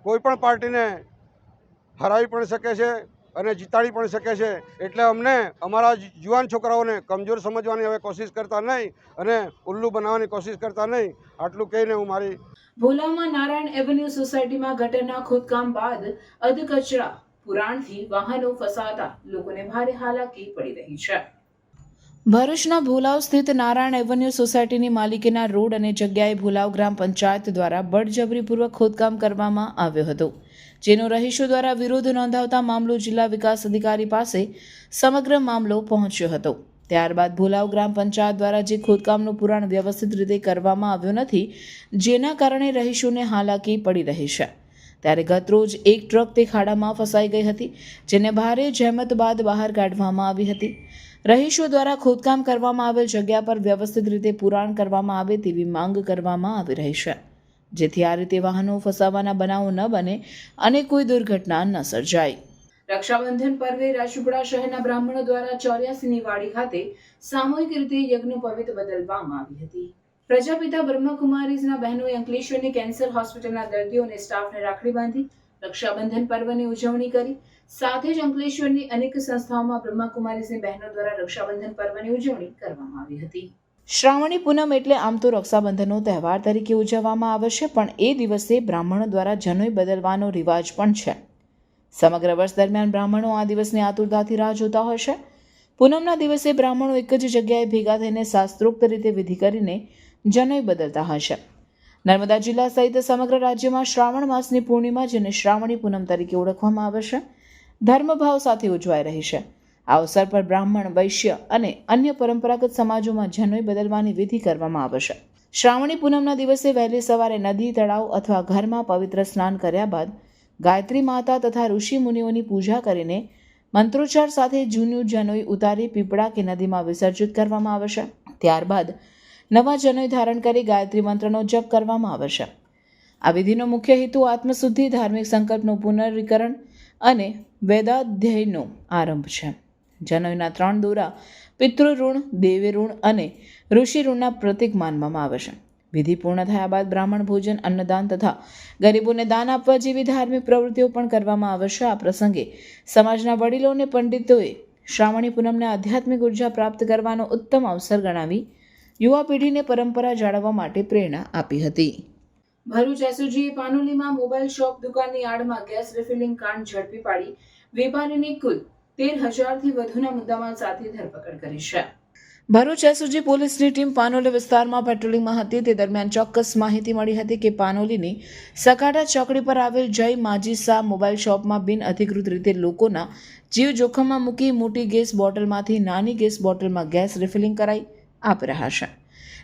કોઈ પણ પાર્ટીને હરાવી પણ શકે છે અને જીતાડી પણ શકે છે. એટલે અમને અમારા યુવાન છોકરાઓને કમજોર સમજવાની હવે કોશિશ કરતા નહીં અને ઉલ્લુ બનાવવાની કોશિશ કરતા નહીં. આટલું કહીને હું મારી ભોલામાં નારાયણ એવન્યુ સોસાયટીમાં ગટરના ખોદકામ બાદ અધકચરા પુરાણથી વાહનો ફસાતા લોકોને ભારે હાલાકી પડી રહી છે. ભરૂચના ભોલાવ સ્થિત નારાયણ એવન્યુ સોસાયટીની માલિકીના રોડ અને જગ્યાએ ભોલાવ ગ્રામ પંચાયત દ્વારા બળજબરીપૂર્વક ખોદકામ કરવામાં આવ્યો હતો, જેનો રહીશો દ્વારા વિરોધ નોંધાવતા મામલો જિલ્લા વિકાસ અધિકારી પાસે સમગ્ર મામલો પહોંચ્યો હતો. ત્યારબાદ ભોલાવ ગ્રામ પંચાયત દ્વારા જે ખોદકામનું પુરાણ વ્યવસ્થિત રીતે કરવામાં આવ્યું નથી, જેના કારણે રહીશોને હાલાકી પડી રહી છે. ત્યારે ગતરોજ એક ટ્રક તે ખાડામાં ફસાઈ ગઈ હતી, જેને ભારે જહેમત બાદ બહાર કાઢવામાં આવી હતી. રહીશો દ્વારા ખોદકામ કરવામાં આવેલ જગ્યા પર વ્યવસ્થિત રીતે પુરાણ કરવામાં આવે તેવી માંગ કરવામાં આવી રહી છે, જેથી આ રીતે વાહનો ફસાવાના બનાવો ન બને અને કોઈ દુર્ઘટના ન સર્જાય. રક્ષાબંધન પર્વે રાજપીપળા શહેરના બ્રાહ્મણો દ્વારા 84ની વાડી ખાતે સામૂહિક રીતે યજ્ઞોપવિત બદલવામાં આવી હતી. પ્રજાપિતા બ્રહ્મકુમારીઝના બહેનોએ અંકલેશ્વરની કેન્સર હોસ્પિટલના દર્દીઓ અને સ્ટાફને રાખડી બાંધી રક્ષાબંધન પર્વની ઉજવણી કરી. સાથે જ અંકલેશ્વરની અનેક સંસ્થાઓમાં બ્રહ્મકુમારીઝની બહેનો દ્વારા રક્ષાબંધન પર્વની ઉજવણી કરવામાં આવી હતી. શ્રાવણી પૂનમ એટલે આમ તો રક્ષાબંધનનો તહેવાર તરીકે ઉજવવામાં આવે છે, પણ એ દિવસે બ્રાહ્મણો દ્વારા જનોઈ બદલવાનો રિવાજ પણ છે. સમગ્ર વર્ષ દરમિયાન બ્રાહ્મણો આ દિવસની આતુરતાથી રાહ જોતા હોય છે. પૂનમના દિવસે બ્રાહ્મણો એક જ જગ્યાએ ભેગા થઈને શાસ્ત્રોક્ત રીતે વિધિ કરીને જનોઈ બદલતા હોય છે. નર્મદા જિલ્લા સહિત સમગ્ર રાજ્યમાં શ્રાવણ માસની પૂર્ણિમા, જેને શ્રાવણી પૂનમ તરીકે ઓળખવામાં આવે છે, ધર્મભાવ સાથે ઉજવાઈ રહી છે. આ અવસર પર બ્રાહ્મણ, વૈશ્ય અને અન્ય પરંપરાગત સમાજોમાં જનોઈ બદલવાની વિધિ કરવામાં આવે છે. શ્રાવણી પૂનમના દિવસે વહેલી સવારે નદી, તળાવ અથવા ઘરમાં પવિત્ર સ્નાન કર્યા બાદ ગાયત્રી માતા તથા ઋષિ મુનિઓની પૂજા કરીને મંત્રોચ્ચાર સાથે જૂનું જનોઈ ઉતારી પીપળા કે નદીમાં વિસર્જિત કરવામાં આવે છે. ત્યારબાદ નવા જનોઈ ધારણ કરી ગાયત્રી મંત્રનો જપ કરવામાં આવે છે. આ વિધિનો મુખ્ય હેતુ આત્મશુદ્ધિ, ધાર્મિક સંકલ્પનું પુનરીકરણ અને વેદાધ્યયનો આરંભ છે. જનોઈના 3 દોરા પિતૃ ઋણ, દેવી ઋણ અને ઋષિ ઋણના પ્રતીક માનવામાં આવે છે. વિધિ પૂર્ણ થયા બાદ બ્રાહ્મણ ભોજન, અન્નદાન તથા ગરીબોને દાન આપવા જેવી ધાર્મિક પ્રવૃત્તિઓ પણ કરવામાં આવે છે. આ પ્રસંગે સમાજના વડીલો અને પંડિતોએ શ્રાવણી પૂનમને આધ્યાત્મિક ઉર્જા પ્રાપ્ત કરવાનો ઉત્તમ અવસર ગણાવી યુવા પેઢીને પરંપરા જાળવવા માટે પ્રેરણા આપી હતી. ભરૂચ એસઓજીએ પાનોલીમાં મોબાઈલ શોપ દુકાનની આડમાં ગેસ રિફિલિંગ કાંડ ઝડપી પાડી વેપારીની કુલ 13,000થી વધુના મુદ્દામાલ સાથે ધરપકડ કરી છે. ભરૂચ એસઓજી પોલીસની ટીમ પાનોલી વિસ્તારમાં પેટ્રોલિંગમાં હતી. તે દરમિયાન ચોક્કસ માહિતી મળી હતી કે પાનોલીની સકાટા ચોકડી પર આવેલ જય માજીસા મોબાઈલ શોપમાં બિનઅધિકૃત રીતે લોકોના જીવ જોખમમાં મૂકી મોટી ગેસ બોટલમાંથી નાની ગેસ બોટલમાં ગેસ રિફિલિંગ કરાઈ આપી રહ્યા છે.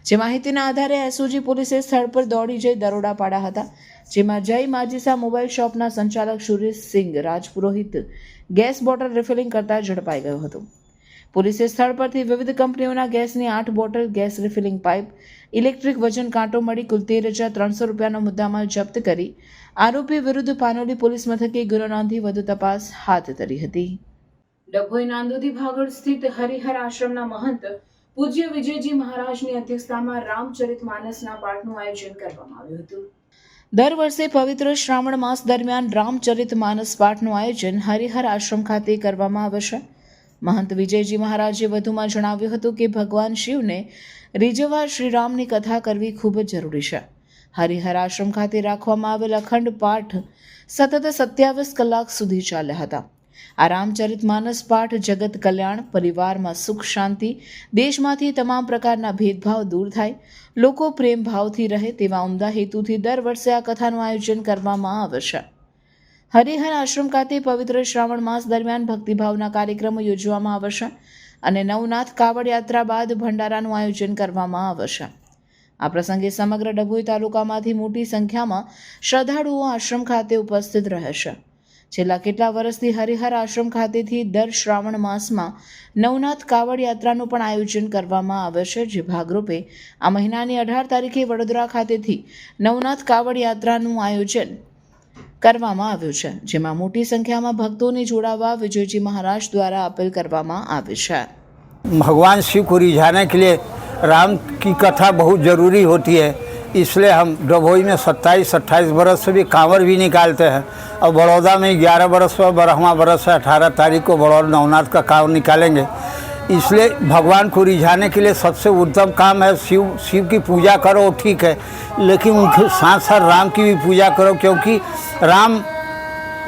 જે માહિતીના આધારે એસઓજી પોલીસે સ્થળ પર દોડી જઈ દરોડા પાડ્યા હતા, જેમાં જય માજીસા મોબાઈલ શોપના સંચાલક Sureshsinh Rajpurohit gas bottle refilling કરતા ઝડપાઈ ગયો હતો. પોલીસે સ્થળ પરથી વિવિધ કંપનીઓના ગેસની 8 bottle, gas refilling pipe, electric વજન કાંટો મળી કુલ 13,300 રૂપિયાનો મુદ્દામાલ જપ્ત કરી આરોપી વિરુદ્ધ પાનોલી પોલીસ મથકે ગુનો નોંધી વધુ તપાસ હાથ ધરી હતી. ડભોઈ નાંદોદી ભાગળ સ્થિત હરિહર આશ્રમના મહંત પૂજ્ય વિજયજી મહારાજની અધ્યક્ષતામાં રામચરિતમાનસના પાઠનું આયોજન કરવામાં આવ્યું હતું. દર વર્ષે પવિત્ર શ્રાવણ માસ દરમિયાન રામચરિતમાનસ પાઠનું આયોજન હરિહર આશ્રમ ખાતે કરવામાં આવે છે. મહંત વિજયજી મહારાજે વધુમાં જણાવ્યું હતું કે ભગવાન શિવને રીઝવવા શ્રીરામની કથા કરવી ખૂબ જ જરૂરી છે. હરિહર આશ્રમ ખાતે રાખવામાં આવેલ અખંડ પાઠ સતત 27 કલાક સુધી ચાલ્યા હતા. આ રામચરિતમાનસ પાઠ જગત કલ્યાણ, પરિવારમાં સુખ શાંતિ, દેશમાંથી તમામ પ્રકારના ભેદભાવ દૂર થાય, લોકો પ્રેમ ભાવથી રહે તેવા ઉમદા હેતુથી દર વર્ષે આ કથાનું આયોજન કરવામાં આવે છે. હરિહર આશ્રમ ખાતે પવિત્ર શ્રાવણ માસ દરમિયાન ભક્તિભાવના કાર્યક્રમો યોજવામાં આવે છે અને નવનાથ કાવડ યાત્રા બાદ ભંડારાનું આયોજન કરવામાં આવે છે. આ પ્રસંગે સમગ્ર ડભોઈ તાલુકામાંથી મોટી સંખ્યામાં શ્રદ્ધાળુઓ આશ્રમ ખાતે ઉપસ્થિત રહે છે. છેલ્લા કેટલા વર્ષથી હરિહર આશ્રમ ખાતેથી દર શ્રાવણ માસમાં નવનાથ કાવડ યાત્રાનું પણ આયોજન કરવામાં આવે છે. જે ભાગરૂપે આ મહિનાની 18 તારીખે વડોદરા ખાતેથી નવનાથ કાવડ યાત્રાનું આયોજન કરવામાં આવ્યું છે, જેમાં મોટી સંખ્યામાં ભક્તોને જોડાવા विजयजी महाराज द्वारा अपील કરવામાં આવી છે. भगवान शिव को रिझाने के लिए राम की कथा बहुत ज़रूरी होती है, इसलिए हम डभोई में 27-28 बरस से भी कांवर भी निकालते हैं और बड़ौदा में 11 बरस पर 12वां बरस है। 18 तारीख को बड़ौदा नवनाथ का कांवर निकालेंगे। इसलिए भगवान को रिझाने के लिए सबसे उत्तम काम है शिव की पूजा करो, ठीक है, लेकिन उनके साथ साथ राम की भी पूजा करो, क्योंकि राम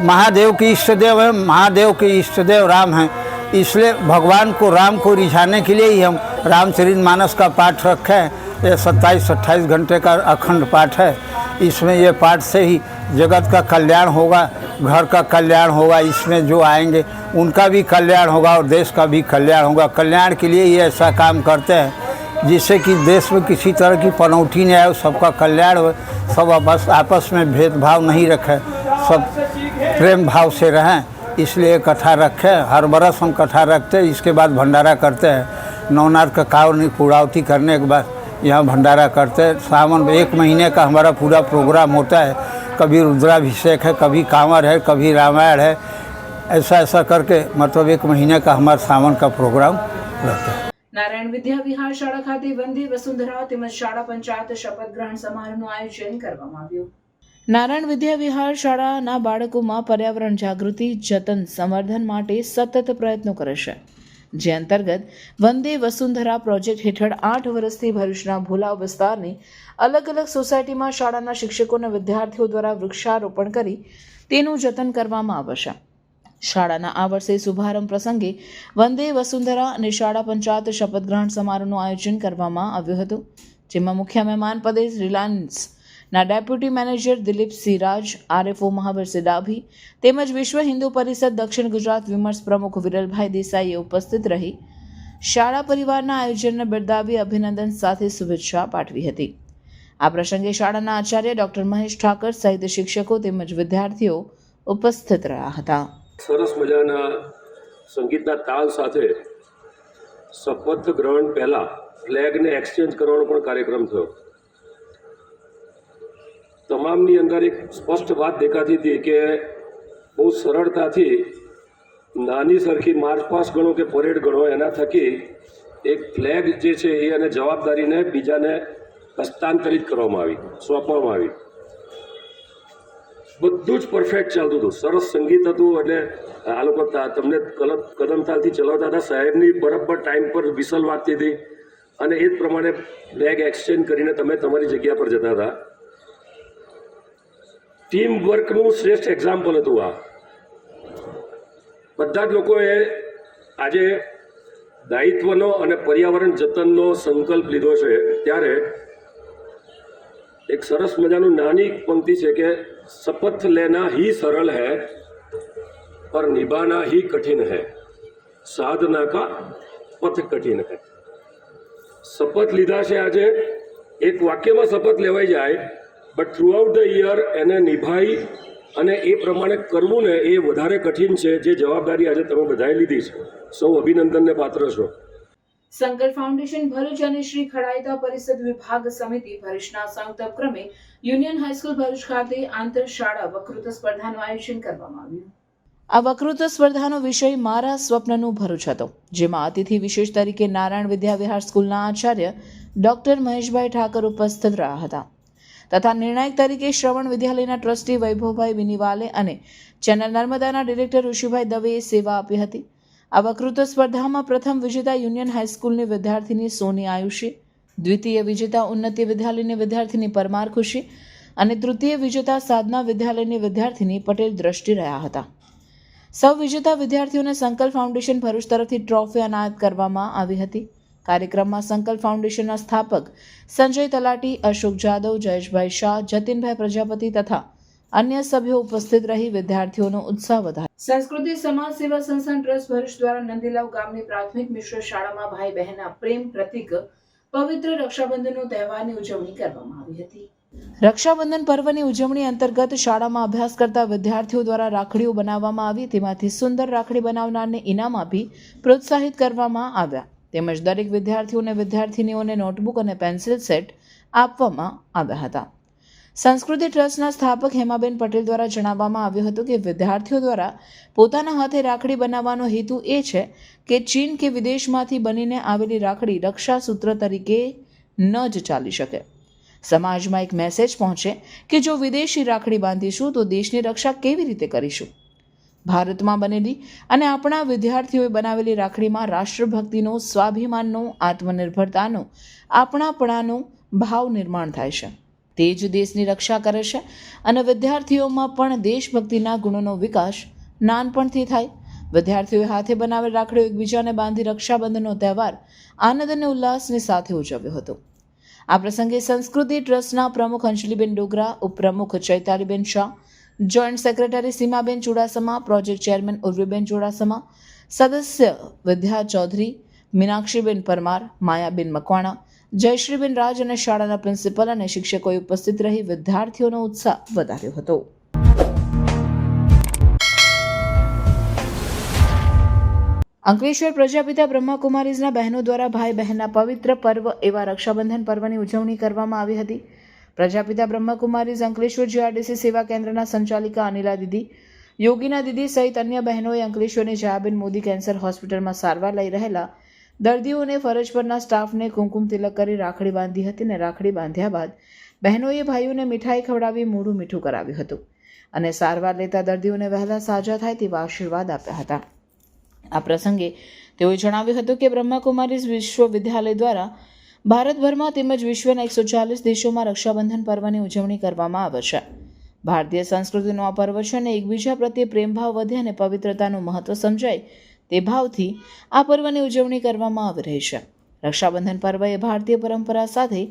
महादेव के इष्ट देव है, महादेव के इष्ट देव राम हैं। इसलिए भगवान को राम को रिझाने के लिए ही हम रामचरितमानस का पाठ रखे हैं। ये 27-28 घंटे का अखंड पाठ है। इसमें ये पाठ से ही जगत का कल्याण होगा, घर का कल्याण होगा, इसमें जो आएंगे उनका भी कल्याण होगा और देश का भी कल्याण होगा। कल्याण के लिए ये ऐसा काम करते हैं जिससे कि देश में किसी तरह की पनौती नहीं आए, सबका कल्याण हो, सब आपस में भेदभाव नहीं रखें, सब प्रेम भाव से रहें। इसलिए कथा रखें। हर बरस हम कथा रखते हैं, इसके बाद भंडारा करते हैं। नवनाथ का कांवर पूर्णाहुति करने के बाद यहाँ भंडारा करते हैं। सावन में 1 महीने का हमारा पूरा प्रोग्राम होता है। कभी रुद्राभिषेक है, कभी कांवर है, कभी रामायण है, ऐसा करके मतलब 1 महीने का हमारा सावन का प्रोग्राम रहता है। નારાયણ વિદ્યા વિહાર શાળા ખાતે વંદે વસુંધરા તેમજ શાળા પંચાયત શપથ ગ્રહણ સમારોહનું આયોજન કરવામાં આવ્યું. નારાયણ વિદ્યા વિહાર શાળાના બાળકોમાં પર્યાવરણ જાગૃતિ, જતન, સંવર્ધન માટે સતત પ્રયત્નો કરે છે, જે અંતર્ગત વંદે વસુંધરા પ્રોજેક્ટ હેઠળ 8 વર્ષથી ભરૂચના ભોલાવ વિસ્તારની અલગ અલગ સોસાયટીમાં શાળાના શિક્ષકો અને વિદ્યાર્થીઓ દ્વારા વૃક્ષારોપણ કરી તેનું જતન કરવામાં આવે છે. શાળાના આ વર્ષે શુભારંભ પ્રસંગે વંદે વસુંધરા અને શાળા પંચાયત શપથ ગ્રહણ સમારોહનું આયોજન કરવામાં આવ્યું હતું, જેમાં મુખ્ય મહેમાન પદે રિલાયન્સના deputy manager Dilip Siraj, RFO Mahavirsinh Dabhi તેમજ વિશ્વ હિન્દુ પરિષદ દક્ષિણ ગુજરાત વિમર્શ પ્રમુખ વિરલભાઈ દેસાઈએ ઉપસ્થિત રહી શાળા પરિવારના આયોજનને બિરદાવી અભિનંદન સાથે શુભેચ્છા પાઠવી હતી. આ પ્રસંગે શાળાના આચાર્ય ડોક્ટર મહેશ ઠાકર સહિત શિક્ષકો તેમજ વિદ્યાર્થીઓ ઉપસ્થિત રહ્યા હતા. સરસ મજાના સંગીતના તાલ સાથે શપથ ગ્રહણ પહેલા ફ્લેગને એક્સચેન્જ કરવાનો પણ કાર્યક્રમ થયો. તમામની અંદર એક સ્પષ્ટ વાત દેખાતી હતી કે બહુ સરળતાથી નાની સરખી માર્ચ પાસ્ટ ગણો કે પરેડ ગણો, એના થકી એક ફ્લેગ જે છે એ અને જવાબદારીને બીજાને હસ્તાંતરિત કરવામાં આવી, સોંપવામાં આવી. બધું જ પરફેક્ટ ચાલતું હતું, સરસ સંગીત હતું. એટલે આ લોકો તમને કદમતાલથી ચલાવતા હતા, સાહેબની બરાબર ટાઈમ પર વિસલ વાગતી હતી અને એ જ પ્રમાણે ફ્લેગ એક્સચેન્જ કરીને તમે તમારી જગ્યા પર જતા હતા. ટીમ વર્કનું શ્રેષ્ઠ એક્ઝામ્પલ હતું આ. બધા જ લોકોએ આજે દાયિત્વનો અને પર્યાવરણ જતનનો સંકલ્પ લીધો છે. ત્યારે એક સરસ મજાનું નાની પંક્તિ છે કે શપથ લેના ही सरल है पर निभाना ही कठिन है, साधना का पथ कठिन है. શપથ લીધા છે આજે, એક વાક્યમાં શપથ લેવાઈ જાય, but through out the year એને નિભાઈ અને એ પ્રમાણે કરવું ને એ વધારે કઠિન છે. જે જવાબદારી આજે તમે બધાએ લીધી છે, સૌ અભિનંદનને પાત્ર છો. સંકલ્પ ફાઉન્ડેશન ભરૂચ અને શ્રી ખડાયતા પરિષદ વિભાગ સમિતિ ભરૂચના સંયુક્ત ઉપક્રમે યુનિયન હાઈસ્કૂલ ભરૂચ ખાતે આંતર શાળા વક્તૃત્વ સ્પર્ધાનું આયોજન કરવામાં આવ્યું. આ વક્તૃત્વ સ્પર્ધાનો વિષય મારા સ્વપ્નનું ભરૂચ હતો, જેમાં અતિથિ વિશેષ તરીકે નારાયણ વિદ્યા વિહાર સ્કૂલના આચાર્ય ડોક્ટર મહેશભાઈ ઠાકર ઉપસ્થિત રહ્યા હતા તથા નિર્ણાયક તરીકે શ્રવણ વિદ્યાલયના ટ્રસ્ટી વૈભવભાઈ વિનીવાલે અને ચેનલ નર્મદાના ડિરેક્ટર ઋષિભાઈ દવેએ સેવા આપી હતી. આ વક્તૃત્વ સ્પર્ધામાં પ્રથમ વિજેતા યુનિયન હાઈસ્કૂલની વિદ્યાર્થીની સોની આયુષી, દ્વિતીય વિજેતા ઉન્નતિ વિદ્યાલયની વિદ્યાર્થીની પરમાર ખુશી અને તૃતીય વિજેતા સાધના વિદ્યાલયની વિદ્યાર્થીની પટેલ દ્રષ્ટિ રહ્યા હતા. સૌ વિજેતા વિદ્યાર્થીઓને સંકલ્પ ફાઉન્ડેશન ભરૂચ તરફથી ટ્રોફી એનાયત કરવામાં આવી હતી. કાર્યક્રમમાં સંકલ્પ ફાઉન્ડેશનના સ્થાપક સંજય તલાટી, અશોક જાદવ, જયેશભાઈ શાહ, જતીનભાઈ પ્રજાપતિ તથા અન્ય સભ્યો ઉપસ્થિત રહી વિદ્યાર્થીઓનો ઉત્સાહ વધાર્યો. સંસ્કૃતિ સમાજ સેવા સંસ્થાન ટ્રસ્ટ ભરૂચ દ્વારા નંદીલાવ ગામની પ્રાથમિક મિશ્ર શાળામાં ભાઈ બહેનના પ્રેમ પ્રતીક પવિત્ર રક્ષાબંધનનો તહેવારની ઉજવણી કરવામાં આવી હતી. રક્ષાબંધન પર્વની ઉજવણી અંતર્ગત શાળામાં અભ્યાસ કરતા વિદ્યાર્થીઓ દ્વારા રાખડીઓ બનાવવામાં આવી. તેમાંથી સુંદર રાખડી બનાવનારને ઇનામ આપી પ્રોત્સાહિત કરવામાં આવ્યા. તેમજ દરેક વિદ્યાર્થીઓને વિદ્યાર્થીનીઓને નોટબુક અને પેન્સિલ સેટ આપવામાં આવ્યા હતા. સંસ્કૃતિ ટ્રસ્ટના સ્થાપક હેમાબેન પટેલ દ્વારા જણાવવામાં આવ્યું હતું કે વિદ્યાર્થીઓ દ્વારા પોતાના હાથે રાખડી બનાવવાનો હેતુ એ છે કે ચીન કે વિદેશમાંથી બનીને આવેલી રાખડી રક્ષાસૂત્ર તરીકે ન જ ચાલી શકે. સમાજમાં એક મેસેજ પહોંચે કે જો વિદેશી રાખડી બાંધીશું તો દેશની રક્ષા કેવી રીતે કરીશું. ભારતમાં બનેલી અને આપણા વિદ્યાર્થીઓએ બનાવેલી રાખડીમાં રાષ્ટ્રભક્તિનો, સ્વાભિમાનનો, આત્મનિર્ભરતાનો, આપણાપણાનો ભાવ નિર્માણ થાય છે. તે જ દેશની રક્ષા કરે છે અને વિદ્યાર્થીઓમાં પણ દેશભક્તિના ગુણોનો વિકાસ નાનપણથી થાય. વિદ્યાર્થીઓએ હાથે બનાવેલ રાખડીઓ એકબીજાને બાંધી રક્ષાબંધનનો તહેવાર આનંદ અને ઉલ્લાસની સાથે ઉજવ્યો હતો. આ પ્રસંગે સંસ્કૃતિ ટ્રસ્ટના પ્રમુખ અંજલિબેન ડોગરા, ઉપપ્રમુખ ચૈતાલીબેન Shah, joint secretary સીમાબેન Chudasama, project chairman ઉર્વીબેન Chudasama, સદસ્ય વિદ્યા ચૌધરી, મીનાક્ષીબેન પરમાર, માયાબેન મકવાણા, જયશ્રીબેન રાજ અને શાળાના પ્રિન્સિપલ અને શિક્ષકોએ ઉપસ્થિત રહી વિદ્યાર્થીઓનો ઉત્સાહ વધાર્યો હતો. અંકલેશ્વર પ્રજાપિતા બ્રહ્માકુમારીઝના બહેનો દ્વારા ભાઈ બહેનના પવિત્ર પર્વ એવા રક્ષાબંધન પર્વની ઉજવણી કરવામાં આવી હતી. પ્રજાપિતા બ્રહ્માકુમારીઝ અંકલેશ્વર જીઆરડીસી સેવા કેન્દ્રના સંચાલિકા અનિલા દીદી, યોગીના દીદી સહિત અન્ય બહેનોએ અંકલેશ્વરની જયાબેન મોદી કેન્સર હોસ્પિટલમાં સારવાર લઈ રહેલા દર્દીઓને ફરજ પરના સ્ટાફને કુમકુમ તિલક કરી રાખડી બાંધી હતી અને રાખડી બાંધ્યા બાદ બહેનોએ ભાઈઓને મીઠાઈ ખવડાવી મોઢું મીઠું કરાવ્યું હતું અને સારવાર લેતા દર્દીઓને વહેલા સાજા થાય તેવા આશીર્વાદ આપ્યા હતા. આ પ્રસંગે તેઓએ જણાવ્યું હતું કે બ્રહ્માકુમારીઝ વિશ્વવિદ્યાલય દ્વારા ભારતભરમાં તેમજ વિશ્વના 140 દેશોમાં રક્ષાબંધન પર્વની ઉજવણી કરવામાં આવે છે. ભારતીય સંસ્કૃતિનો આ પર્વ છે અને એકબીજા પ્રત્યે પ્રેમભાવ વધે અને પવિત્રતાનું મહત્વ સમજાય તે ભાવથી આ પર્વની ઉજવણી કરવામાં આવી રહી છે. રક્ષાબંધન પર્વ એ ભારતીય પરંપરા સાથે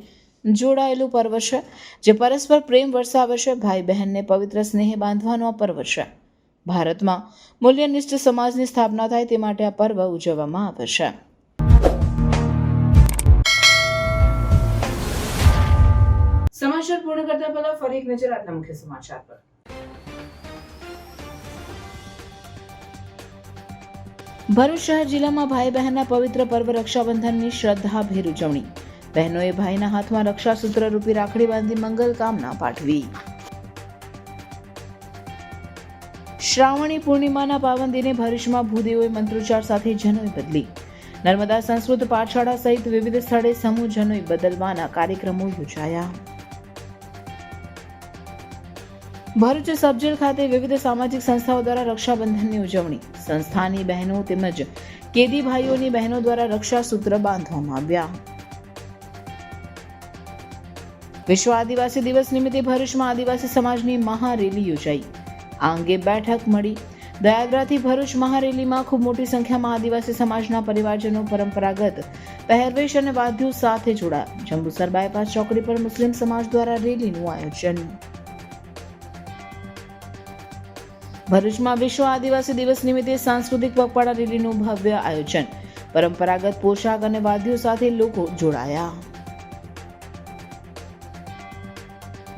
જોડાયેલું પર્વ છે જે પરસ્પર પ્રેમ વરસાવે છે. ભાઈ બહેનને પવિત્ર સ્નેહ બાંધવાનો આ પર્વ છે. ભારતમાં મૂલ્યનિષ્ઠ સમાજની સ્થાપના થાય તે માટે આ પર્વ ઉજવવામાં આવે છે. સમાચાર પૂર્ણ કરતા પહેલા ફરી એક નજર આજના મુખ્ય સમાચાર પર. ભરૂચ શહેર જિલ્લામાં ભાઈ બહેનના પવિત્ર પર્વ રક્ષાબંધનની શ્રદ્ધાભેર ઉજવણી. બહેનોએ ભાઈના હાથમાં રક્ષાસૂત્ર રૂપી રાખડી બાંધી મંગલ કામના પાઠવી. શ્રાવણી પૂર્ણિમાના પાવન દિને ભરૂચમાં ભૂદેવોએ મંત્રોચ્ચાર સાથે જનોઈ બદલી. નર્મદા સંસ્કૃત પાઠશાળા સહિત વિવિધ સ્થળે સમૂહ જનોઈ બદલવાના કાર્યક્રમો યોજાયા. ભરૂચ સબજેલ ખાતે વિવિધ સામાજિક સંસ્થાઓ દ્વારા રક્ષાબંધનની ઉજવણી. સંસ્થાની બહેનો તેમજ કેદી ભાઈઓની બહેનો દ્વારા રક્ષાસૂત્ર બાંધવામાં આવ્યા. વિશ્વ આદિવાસી દિવસ નિમિત્તે ભરૂચમાં આદિવાસી સમાજની મહારેલી યોજાઈ. આ અંગે બેઠક મળી. દયાદ્રાથી ભરૂચ મહારેલીમાં ખૂબ મોટી સંખ્યામાં આદિવાસી સમાજના પરિવારજનો પરંપરાગત પહેરવેશ અને વાદ્યો સાથે જોડાયા. જંબુસર બાયપાસ ચોકડી પર મુસ્લિમ સમાજ દ્વારા રેલીનું આયોજન. ભરૂચમાં વિશ્વ આદિવાસી દિવસ નિમિત્તે સાંસ્કૃતિક પગપાળા રેલીનું ભવ્ય આયોજન. પરંપરાગત પોશાક અને વાદ્યો સાથે લોકો જોડાયા.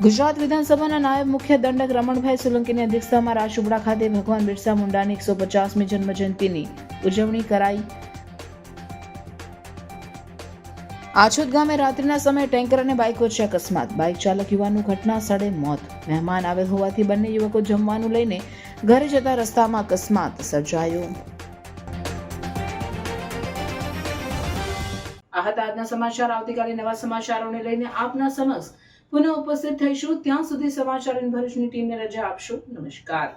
ગુજરાત વિધાનસભાના નાયબ મુખ્ય દંડક રમણભાઈ સોલંકીની અધ્યક્ષતામાં રાજપીપળા ખાતે ભગવાન બિરસા મુંડાની 150મી જન્મજયંતિની ઉજવણી કરાઈ. આછોદ ગામે રાત્રિના સમયે ટેન્કર અને બાઇક વચ્ચે અકસ્માત. બાઇક ચાલક યુવાનનું ઘટના સ્થળે મોત. મહેમાન આવેલ હોવાથી બંને યુવકો જમવાનું લઈને ઘરે જતા રસ્તામાં અકસ્માત સર્જાયો. આ હતા આજના સમાચાર. આવતીકાલે નવા સમાચારોને લઈને આપના સમક્ષ પુનઃ ઉપસ્થિત થઈશું. ત્યાં સુધી સમાચાર ભરૂચની ટીમને રજા આપશો. નમસ્કાર.